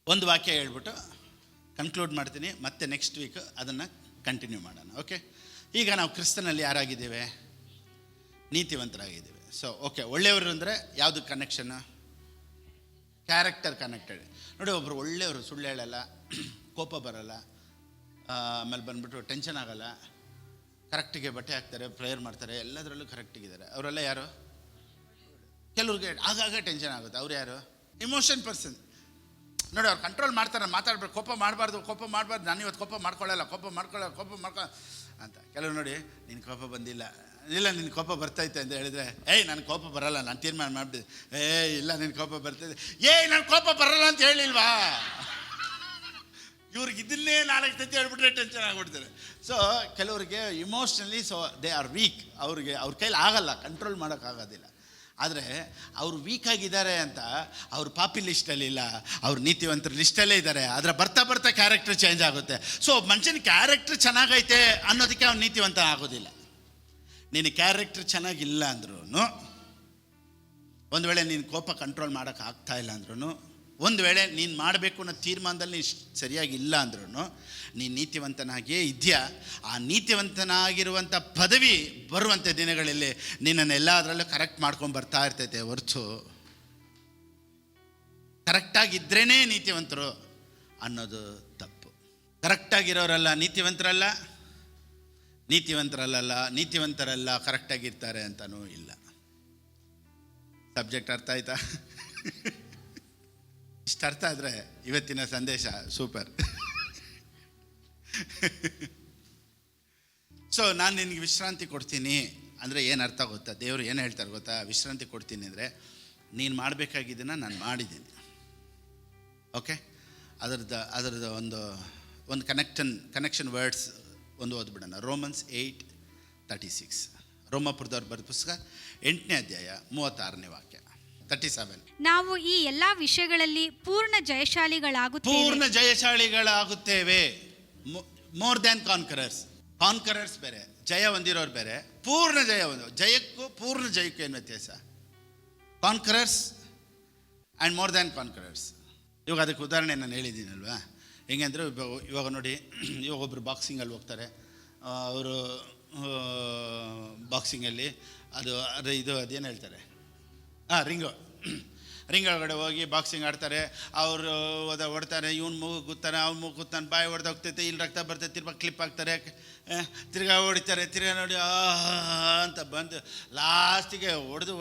ಒಂದು ವಾಕ್ಯ ಹೇಳ್ಬಿಟ್ಟು ಕನ್ಕ್ಲೂಡ್ ಮಾಡ್ತೀನಿ, ಮತ್ತೆ ನೆಕ್ಸ್ಟ್ ವೀಕ್ ಅದನ್ನು ಕಂಟಿನ್ಯೂ ಮಾಡೋಣ. ಓಕೆ, ಈಗ ನಾವು ಕ್ರಿಸ್ತನಲ್ಲಿ ಯಾರಾಗಿದ್ದೇವೆ? ನೀತಿವಂತರಾಗಿದ್ದೇವೆ. ಸೊ ಓಕೆ, ಒಳ್ಳೆಯವರು ಅಂದರೆ ಯಾವುದು ಕನೆಕ್ಷನ್ನು? Character connected. ನೋಡಿ, ಒಬ್ಬರು ಒಳ್ಳೆಯವರು, ಸುಳ್ಳು ಹೇಳಲ್ಲ, ಕೋಪ ಬರಲ್ಲ, ಆಮೇಲೆ ಬಂದ್ಬಿಟ್ಟು ಟೆನ್ಷನ್ ಆಗಲ್ಲ, ಕರೆಕ್ಟಿಗೆ ಬಟ್ಟೆ ಹಾಕ್ತಾರೆ, ಪ್ರೇಯರ್ ಮಾಡ್ತಾರೆ, ಎಲ್ಲದರಲ್ಲೂ ಕರೆಕ್ಟಿಗಿದ್ದಾರೆ. ಅವರೆಲ್ಲ ಯಾರು? ಕೆಲವ್ರಿಗೆ ಆಗಾಗ ಟೆನ್ಷನ್ ಆಗುತ್ತೆ. ಅವ್ರು ಯಾರು? Emotion person. ನೋಡಿ, ಅವ್ರು ಕಂಟ್ರೋಲ್ ಮಾಡ್ತಾರೆ, ಮಾತಾಡ್ಬೇಕು, ಕೋಪ ಮಾಡಬಾರ್ದು, ನಾನು ಇವತ್ತು ಕೋಪ ಮಾಡ್ಕೊಳ್ಳಲ್ಲ ಅಂತ. ಕೆಲವರು ನೋಡಿ, ನಿನ್ನ ಕೋಪ ಬಂದಿಲ್ಲ, ಇಲ್ಲ ನಿನ್ನ ಕೋಪ ಬರ್ತೈತೆ ಅಂತ ಹೇಳಿದ್ರೆ, ಏಯ್ ನನ್ನ ಕೋಪ ಬರಲ್ಲ, ನಾನು ತೀರ್ಮಾನ ಮಾಡಿಬಿಟ್ಟಿದ್ದೆ. ಇಲ್ಲ ನಿನ್ನ ಕೋಪ ಬರ್ತೈತೆ, ನನ್ನ ಕೋಪ ಬರಲ್ಲ ಅಂತ ಹೇಳಿಲ್ವಾ? ಇವ್ರಿಗೆ ಇದನ್ನೇ 4 ಸತಿ ಹೇಳ್ಬಿಟ್ರೆ ಟೆನ್ಷನ್ ಆಗಿಬಿಡ್ತಾರೆ. ಸೊ ಕೆಲವರಿಗೆ emotionally, so they are weak. ಅವ್ರಿಗೆ ಅವ್ರ ಕೈಲಿ ಆಗಲ್ಲ, ಕಂಟ್ರೋಲ್ ಮಾಡೋಕ್ಕಾಗೋದಿಲ್ಲ. ಆದರೆ ಅವರು ವೀಕ್ ಆಗಿದ್ದಾರೆ ಅಂತ ಅವ್ರು ಪಾಪಿ ಲಿಸ್ಟಲ್ಲಿ ಇಲ್ಲ, ಅವ್ರು ನೀತಿವಂತರ ಲಿಸ್ಟಲ್ಲೇ ಇದ್ದಾರೆ. ಆದರೆ ಬರ್ತಾ ಕ್ಯಾರೆಕ್ಟರ್ ಚೇಂಜ್ ಆಗುತ್ತೆ. ಸೊ ಮನುಷ್ಯನ ಕ್ಯಾರೆಕ್ಟರ್ ಚೆನ್ನಾಗೈತೆ ಅನ್ನೋದಕ್ಕೆ ಅವ್ನು ನೀತಿವಂತ ಆಗೋದಿಲ್ಲ. ನಿನ್ನ ಕ್ಯಾರೆಕ್ಟರ್ ಚೆನ್ನಾಗಿಲ್ಲ ಅಂದ್ರೂ, ಒಂದು ವೇಳೆ ನೀನು ಕೋಪ ಕಂಟ್ರೋಲ್ ಮಾಡೋಕ್ಕೆ ಆಗ್ತಾ ಇಲ್ಲ ಅಂದ್ರೂ, ಒಂದು ವೇಳೆ ನೀನು ಮಾಡಬೇಕು ಅನ್ನೋ ತೀರ್ಮಾನದಲ್ಲಿ ಸರಿಯಾಗಿಲ್ಲ ಅಂದ್ರೂ, ನೀನು ನೀತಿವಂತನಾಗಿಯೇ ಇದೆಯಾ. ಆ ನೀತಿವಂತನಾಗಿರುವಂಥ ಪದವಿ ಬರುವಂಥ ದಿನಗಳಲ್ಲಿ ನಿನ್ನನ್ನು ಎಲ್ಲದರಲ್ಲೂ ಕರೆಕ್ಟ್ ಮಾಡ್ಕೊಂಡು ಬರ್ತಾ ಇರ್ತೈತೆ ಹೊರತು, ಕರೆಕ್ಟಾಗಿದ್ರೇ ನೀತಿವಂತರು ಅನ್ನೋದು ತಪ್ಪು. ಕರೆಕ್ಟಾಗಿರೋರಲ್ಲ ನೀತಿವಂತರಲ್ಲ ಕರೆಕ್ಟಾಗಿರ್ತಾರೆ ಅಂತನೂ ಇಲ್ಲ. ಸಬ್ಜೆಕ್ಟ್ ಅರ್ಥ ಆಯ್ತಾ? ಇಷ್ಟು ಅರ್ಥ ಆದರೆ ಇವತ್ತಿನ ಸಂದೇಶ ಸೂಪರ್. ಸೊ ನಾನು ನಿನಗೆ ವಿಶ್ರಾಂತಿ ಕೊಡ್ತೀನಿ ಅಂದರೆ ಏನು ಅರ್ಥ ಗೊತ್ತಾ? ದೇವರು ಏನು ಹೇಳ್ತಾರೆ ಗೊತ್ತಾ? ವಿಶ್ರಾಂತಿ ಕೊಡ್ತೀನಿ ಅಂದರೆ, ನೀನು ಮಾಡಬೇಕಾಗಿದ್ದನ್ನು ನಾನು ಮಾಡಿದ್ದೀನಿ. ಓಕೆ, ಅದರದ್ದು ಒಂದು ಕನೆಕ್ಷನ್ ವರ್ಡ್ಸ್ ಒಂದು ಓದ್ಬಿಡೋಣ. ರೋಮನ್ಸ್ 8:36, ರೋಮಾಪುರದವ್ರು ಬರೆದ ಪುಸ್ತಕ 8ನೇ ಅಧ್ಯಾಯ 36ನೇ ವಾಕ್ಯ, 37. ನಾವು ಈ ಎಲ್ಲಾ ವಿಷಯಗಳಲ್ಲಿ ಪೂರ್ಣ ಜಯಶಾಲಿಗಳಾಗುತ್ತೇವೆ. ಮೋರ್ ದ್ಯಾನ್ ಕಾನ್ಕರರ್ಸ್ ಬೇರೆ, ಜಯ ಹೊಂದಿರೋರು ಬೇರೆ, ಪೂರ್ಣ ಜಯ ಜಯಕ್ಕೂ ಪೂರ್ಣ ಜಯಕ್ಕೂ ಏನು ವ್ಯತ್ಯಾಸ? ಕಾನ್ಕರರ್ಸ್ ಆ್ಯಂಡ್ ಮೋರ್ ದ್ಯಾನ್ ಕಾನ್ಕರರ್ಸ್. ಇವಾಗ ಅದಕ್ಕೆ ಉದಾಹರಣೆ ನಾನು ಹೇಳಿದ್ದೀನಲ್ವಾ? ಹೆಂಗಂದರೆ ಇವಾಗ ನೋಡಿ, ಇವಾಗ ಒಬ್ಬರು ಬಾಕ್ಸಿಂಗಲ್ಲಿ ಹೋಗ್ತಾರೆ. ಅವರು ಬಾಕ್ಸಿಂಗಲ್ಲಿ ಅದೇನು ಹೇಳ್ತಾರೆ, ರಿಂಗ್ ಒಳಗಡೆ ಹೋಗಿ ಬಾಕ್ಸಿಂಗ್ ಆಡ್ತಾರೆ. ಅವರು ಹೊಡ್ತಾರೆ, ಇವ್ನು ಮೂಗು ಗುತ್ತಾನೆ, ಅವ್ನು ಮೂಗು ಗುತ್ತಾನೆ, ಬಾಯಿ ಹೊಡೆದು ಹೋಗ್ತೈತೆ, ಇಲ್ಲಿ ರಕ್ತ ಬರ್ತೈತೆ, ತಿರ್ಗಾ ಕ್ಲಿಪ್ ಹಾಕ್ತಾರೆ, ತಿರ್ಗಾ ಹೊಡಿತಾರೆ, ತಿರ್ಗಾ ನೋಡಿ ಅಂತ ಬಂದು ಲಾಸ್ಟಿಗೆ ಹೊಡೆದು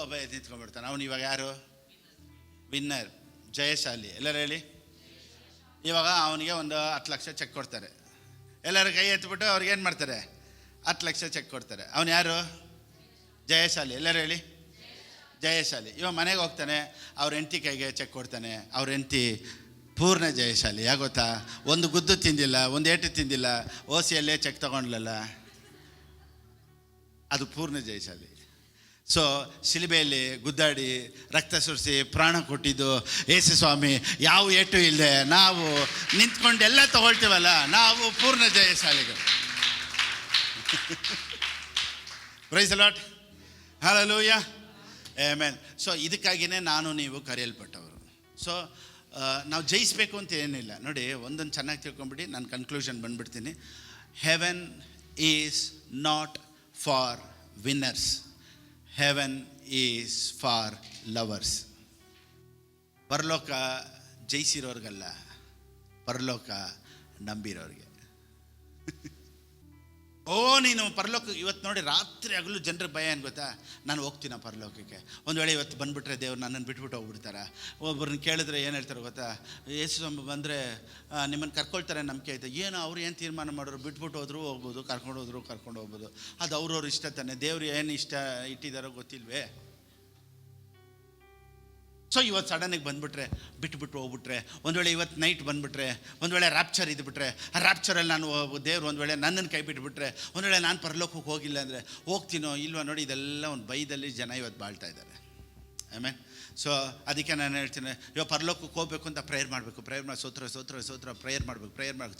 ಅಭಯ ನಿಂತ್ಕೊಂಡ್ಬಿಡ್ತಾನೆ. ಅವನು ಇವಾಗ ಯಾರು? ವಿನ್ನರ್, ಜಯಶಾಲಿ. ಎಲ್ಲರೂ ಹೇಳಿ. ಇವಾಗ ಅವನಿಗೆ ಒಂದು 10 ಲಕ್ಷ ಚೆಕ್ ಕೊಡ್ತಾರೆ. ಎಲ್ಲರೂ ಕೈ ಎತ್ಬಿಟ್ಟು ಅವ್ರಿಗೇನು ಮಾಡ್ತಾರೆ? 10 ಲಕ್ಷ ಚೆಕ್ ಕೊಡ್ತಾರೆ. ಅವನು ಯಾರು? ಜಯಶಾಲಿ. ಎಲ್ಲರೂ ಹೇಳಿ, ಜಯಶಾಲಿ. ಇವಾಗ ಮನೆಗೆ ಹೋಗ್ತಾನೆ, ಅವ್ರ ಹೆಂಡತಿ ಕೈಗೆ ಚೆಕ್ ಕೊಡ್ತಾನೆ. ಅವ್ರ ಹೆಂಡತಿ ಪೂರ್ಣ ಜಯಶಾಲಿ. ಯಾಕೆ ಗೊತ್ತಾ? ಒಂದು ಗುದ್ದು ತಿಂದಿಲ್ಲ, ಒಂದು ಏಟು ತಿಂದಿಲ್ಲ, ಓಸಿಯಲ್ಲೇ ಚೆಕ್ ತಗೊಂಡ್ಲಲ್ಲ, ಅದು ಪೂರ್ಣ ಜಯಶಾಲಿ. ಸೊ ಶಿಲುಬೆಯಲ್ಲಿ ಗುದ್ದಾಡಿ ರಕ್ತ ಸುರಿಸಿ ಪ್ರಾಣ ಕೊಟ್ಟಿದ್ದು ಯೇಸು ಸ್ವಾಮಿ, ಯಾವ ಏಟು ಇಲ್ಲದೆ ನಾವು ನಿಂತ್ಕೊಂಡು ಎಲ್ಲ ತಗೊಳ್ತೀವಲ್ಲ, ನಾವು ಪೂರ್ಣ ಜಯಶಾಲಿಗಳು. Praise the Lord, hallelujah, amen. So ಇದಕ್ಕಾಗಿಯೇ ನಾನು ನೀವು ಕರೆಯಲ್ಪಟ್ಟವರು. ಸೊ ನಾವು ಜಯಿಸಬೇಕು ಅಂತ ಏನಿಲ್ಲ. ನೋಡಿ, ಒಂದೊಂದು ಚೆನ್ನಾಗಿ ತಿಳ್ಕೊಂಬಿಡಿ, ನಾನು ಕನ್ಕ್ಲೂಷನ್ ಬಂದುಬಿಡ್ತೀನಿ. Heaven is not for winners, heaven is for lovers. ಪರಲೋಕ ಜಯಿಸಿರೋರ್ಗಲ್ಲ, ಪರಲೋಕ ನಂಬಿರೋರಿಗೆ. ನೀನು ಪರಲೋಕ ಇವತ್ತು ನೋಡಿ, ರಾತ್ರಿ ಆಗಲೂ ಜನರ ಭಯ ಏನು ಗೊತ್ತಾ? ನಾನು ಹೋಗ್ತೀನ ಪರಲೋಕಕ್ಕೆ, ಒಂದು ವೇಳೆ ಇವತ್ತು ಬಂದುಬಿಟ್ರೆ ದೇವ್ರು ನನ್ನನ್ನು ಬಿಟ್ಬಿಟ್ಟು ಹೋಗ್ಬಿಡ್ತಾರೆ. ಒಬ್ಬರನ್ನ ಕೇಳಿದ್ರೆ ಏನು ಹೇಳ್ತಾರೆ ಗೊತ್ತಾ? ಯೇಸು ಬಂದರೆ ನಿಮ್ಮನ್ನು ಕರ್ಕೊಳ್ತಾರೆ ನಂಬಿಕೆ ಐತೆ. ಏನು ಅವ್ರು ಏನು ತೀರ್ಮಾನ ಮಾಡೋರು? ಬಿಟ್ಬಿಟ್ಟು ಹೋದ್ರು ಹೋಗ್ಬೋದು, ಕರ್ಕೊಂಡು ಹೋಗ್ಬೋದು. ಅದು ಅವ್ರವ್ರ ಇಷ್ಟ ತಾನೆ. ದೇವ್ರು ಏನು ಇಷ್ಟ ಇಟ್ಟಿದ್ದಾರೋ ಗೊತ್ತಿಲ್ವೇ? ಸೊ ಇವತ್ತು ಸಡನ್ನಾಗಿ ಬಂದುಬಿಟ್ರೆ, ಬಿಟ್ಬಿಟ್ಟು ಹೋಗ್ಬಿಟ್ರೆ, ಒಂದು ವೇಳೆ ಇವತ್ತು ನೈಟ್ ಬಂದುಬಿಟ್ರೆ, ಒಂದು ವೇಳೆ ರ್ಯಾಪ್ಚರ್ ಇದ್ಬಿಟ್ರೆ, ಆ ರ್ಯಾಪ್ಚರಲ್ಲಿ ನಾನು ದೇವ್ರು ಒಂದು ವೇಳೆ ನನ್ನನ್ನು ಕೈ ಬಿಟ್ಬಿಟ್ರೆ, ಒಂದು ವೇಳೆ ನಾನು ಪರಲೋಕಕ್ಕೆ ಹೋಗಿಲ್ಲ ಅಂದರೆ ಹೋಗ್ತೀನೋ ಇಲ್ವೋ? ನೋಡಿ, ಇದೆಲ್ಲ ಒಂದು ಭಯದಲ್ಲಿ ಜನ ಇವತ್ತು ಬಾಳ್ತಾ ಇದ್ದಾರೆ. ಆಮೇಲೆ ಸೊ ಅದಕ್ಕೆ ನಾನು ಹೇಳ್ತೀನಿ, ಇವಾಗ ಪರಲೋಕಕ್ಕೆ ಹೋಗ್ಬೇಕು ಅಂತ ಪ್ರೇಯರ್ ಮಾಡಬೇಕು, ಪ್ರೇಯರ್ ಮಾಡಿ ಸೋತ್ರ ಪ್ರೇಯರ್ ಮಾಡಬೇಕು,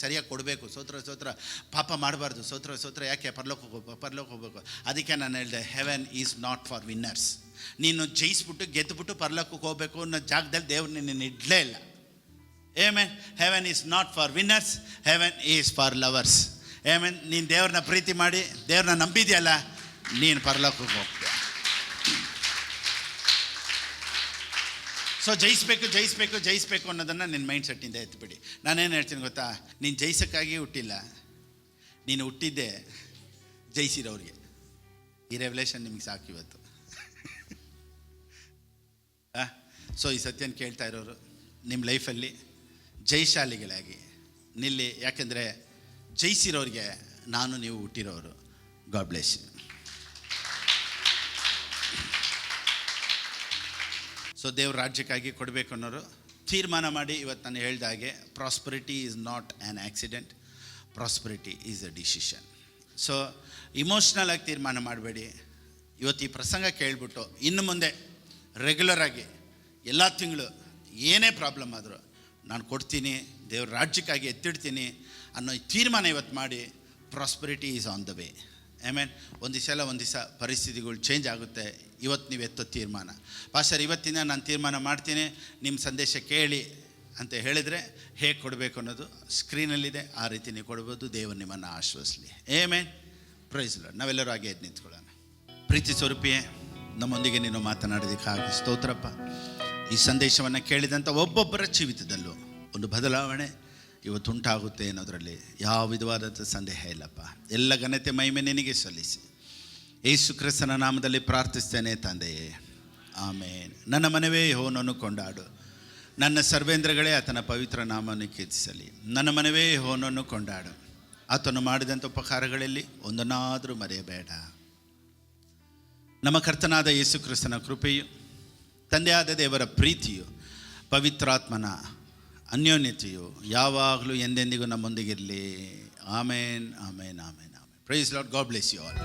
ಸರಿಯಾಗಿ ಕೊಡಬೇಕು, ಸೋತ್ರ ಪಾಪ ಮಾಡಬಾರ್ದು, ಸೋತ್ರ ಯಾಕೆ ಪರಲೋಕಕ್ಕೆ ಹೋಗ್ಬೇಕು. ಅದಕ್ಕೆ ನಾನು ಹೇಳಿದೆ, Heaven is not for winners. ನೀನು ಜಯಿಸ್ಬಿಟ್ಟು ಗೆದ್ದುಬಿಟ್ಟು ಪರಲೋಕಕ್ಕೆ ಹೋಗ್ಬೇಕು ಅನ್ನೋ ಜಾಗದಲ್ಲಿ ದೇವ್ರು ನಿನ್ನ ಇಡಲೇ ಇಲ್ಲ. Amen. Heaven is not for winners, heaven is for lovers. Amen. ನೀನು ದೇವ್ರನ್ನ ಪ್ರೀತಿ ಮಾಡಿ ದೇವ್ರನ್ನ ನಂಬಿದೆಯಲ್ಲ, ನೀನು ಪರಲೋಕಕ್ಕೆ ಹೋಗ್ತೀಯ. ಸೊ ಜಯಿಸ್ಬೇಕು ಅನ್ನೋದನ್ನು ನಿನ್ನ ಮೈಂಡ್ ಸೆಟ್ಟಿಂದ ಎತ್ಬಿಡಿ. ನಾನೇನು ಹೇಳ್ತೀನಿ ಗೊತ್ತಾ, ನೀನು ಜಯಿಸೋಕ್ಕಾಗಿ ಹುಟ್ಟಿಲ್ಲ, ನೀನು ಹುಟ್ಟಿದ್ದೆ ಜಯಿಸಿರೋರಿಗೆ. ಈ ರೆವಲೇಷನ್ ನಿಮಗೆ ಸಾಕು ಇವತ್ತು. ಸೊ ಈ ಸತ್ಯನ ಕೇಳ್ತಾ ಇರೋರು ನಿಮ್ಮ ಲೈಫಲ್ಲಿ ಜಯಶಾಲಿಗಳಾಗಿ ನಿಲ್ಲಿ. ಯಾಕೆಂದರೆ ಜಯಿಸಿರೋರಿಗೆ ನಾನು ನೀವು ಹುಟ್ಟಿರೋರು. God bless you. ಸೊ ದೇವ್ರ ರಾಜ್ಯಕ್ಕಾಗಿ ಕೊಡಬೇಕು ಅನ್ನೋರು ತೀರ್ಮಾನ ಮಾಡಿ. ಇವತ್ತು ನಾನು ಹೇಳ್ದ ಹಾಗೆ, prosperity is not an accident, prosperity is a decision. So emotional ಆಗಿ ತೀರ್ಮಾನ ಮಾಡಬೇಡಿ. ಇವತ್ತು ಈ ಪ್ರಸಂಗ ಕೇಳಿಬಿಟ್ಟು ಇನ್ನು ಮುಂದೆ ರೆಗ್ಯುಲರಾಗಿ ಎಲ್ಲ ತಿಂಗಳು ಏನೇ ಪ್ರಾಬ್ಲಮ್ ಆದರೂ ನಾನು ಕೊಡ್ತೀನಿ, ದೇವ್ರ ರಾಜ್ಯಕ್ಕಾಗಿ ಎತ್ತಿಡ್ತೀನಿ ಅನ್ನೋ ತೀರ್ಮಾನ ಇವತ್ತು ಮಾಡಿ. Prosperity is on the way. Amen. ಒಂದು ದಿವಸ ಪರಿಸ್ಥಿತಿಗಳು ಚೇಂಜ್ ಆಗುತ್ತೆ. ಇವತ್ತು ನೀವು ಎತ್ತೋ ತೀರ್ಮಾನ, ಪಾಸ್ಟರ್ ಇವತ್ತಿನ ನಾನು ತೀರ್ಮಾನ ಮಾಡ್ತೀನಿ, ನಿಮ್ಮ ಸಂದೇಶ ಕೇಳಿ ಅಂತ ಹೇಳಿದರೆ ಹೇಗೆ ಕೊಡಬೇಕು ಅನ್ನೋದು ಸ್ಕ್ರೀನಲ್ಲಿದೆ, ಆ ರೀತಿ ನೀವು ಕೊಡ್ಬೋದು. ದೇವರು ನಿಮ್ಮನ್ನು ಆಶ್ವಸಿಸಲಿ. ಆಮೆನ್. Price lord. ನಾವೆಲ್ಲರೂ ಹಾಗೆ ಎದ್ದು ನಿಂತ್ಕೊಳ್ಳೋಣ. ಪ್ರೀತಿ ಸ್ವರೂಪಿಯೇ, ನಮ್ಮೊಂದಿಗೆ ನೀನು ಮಾತನಾಡೋದಕ್ಕಾಗಿ ಸ್ತೋತ್ರಪ್ಪ. ಈ ಸಂದೇಶವನ್ನು ಕೇಳಿದಂಥ ಒಬ್ಬೊಬ್ಬರ ಜೀವಿತದಲ್ಲೂ ಒಂದು ಬದಲಾವಣೆ ಇವತ್ತು ಉಂಟಾಗುತ್ತೆ ಅನ್ನೋದರಲ್ಲಿ ಯಾವ ವಿಧವಾದಂಥ ಸಂದೇಹ ಇಲ್ಲಪ್ಪ. ಎಲ್ಲ ಘನತೆ ಮಹಿಮೆ ನಿನಗೆ ಸಲ್ಲಿಸಿ ಯೇಸು ಕ್ರಿಸ್ತನ ನಾಮದಲ್ಲಿ ಪ್ರಾರ್ಥಿಸ್ತೇನೆ ತಂದೆಯೇ, ಆಮೇನ್. ನನ್ನ ಮನವೇ ಯೆಹೋವನನ್ನು ಕೊಂಡಾಡು, ನನ್ನ ಸರ್ವೇಂದ್ರಗಳೇ ಆತನ ಪವಿತ್ರ ನಾಮವನ್ನು ಕೀರ್ತಿಸಲಿ. ನನ್ನ ಮನವೇ ಯೆಹೋವನನ್ನು ಕೊಂಡಾಡು, ಆತನು ಮಾಡಿದಂಥ ಉಪಕಾರಗಳಲ್ಲಿ ಒಂದನ್ನಾದರೂ ಮರೆಯಬೇಡ. ನಮ್ಮ ಕರ್ತನಾದ ಯೇಸು ಕ್ರಿಸ್ತನ ಕೃಪೆಯು, ತಂದೆಯಾದ ದೇವರ ಪ್ರೀತಿಯು, ಪವಿತ್ರಾತ್ಮನ ಅನ್ಯೋನ್ಯತೆಯು ಯಾವಾಗಲೂ ಎಂದೆಂದಿಗೂ ನಮ್ಮೊಂದಿಗಿರಲಿ. Amen, amen, amen, amen. Praise Lord. God bless you all.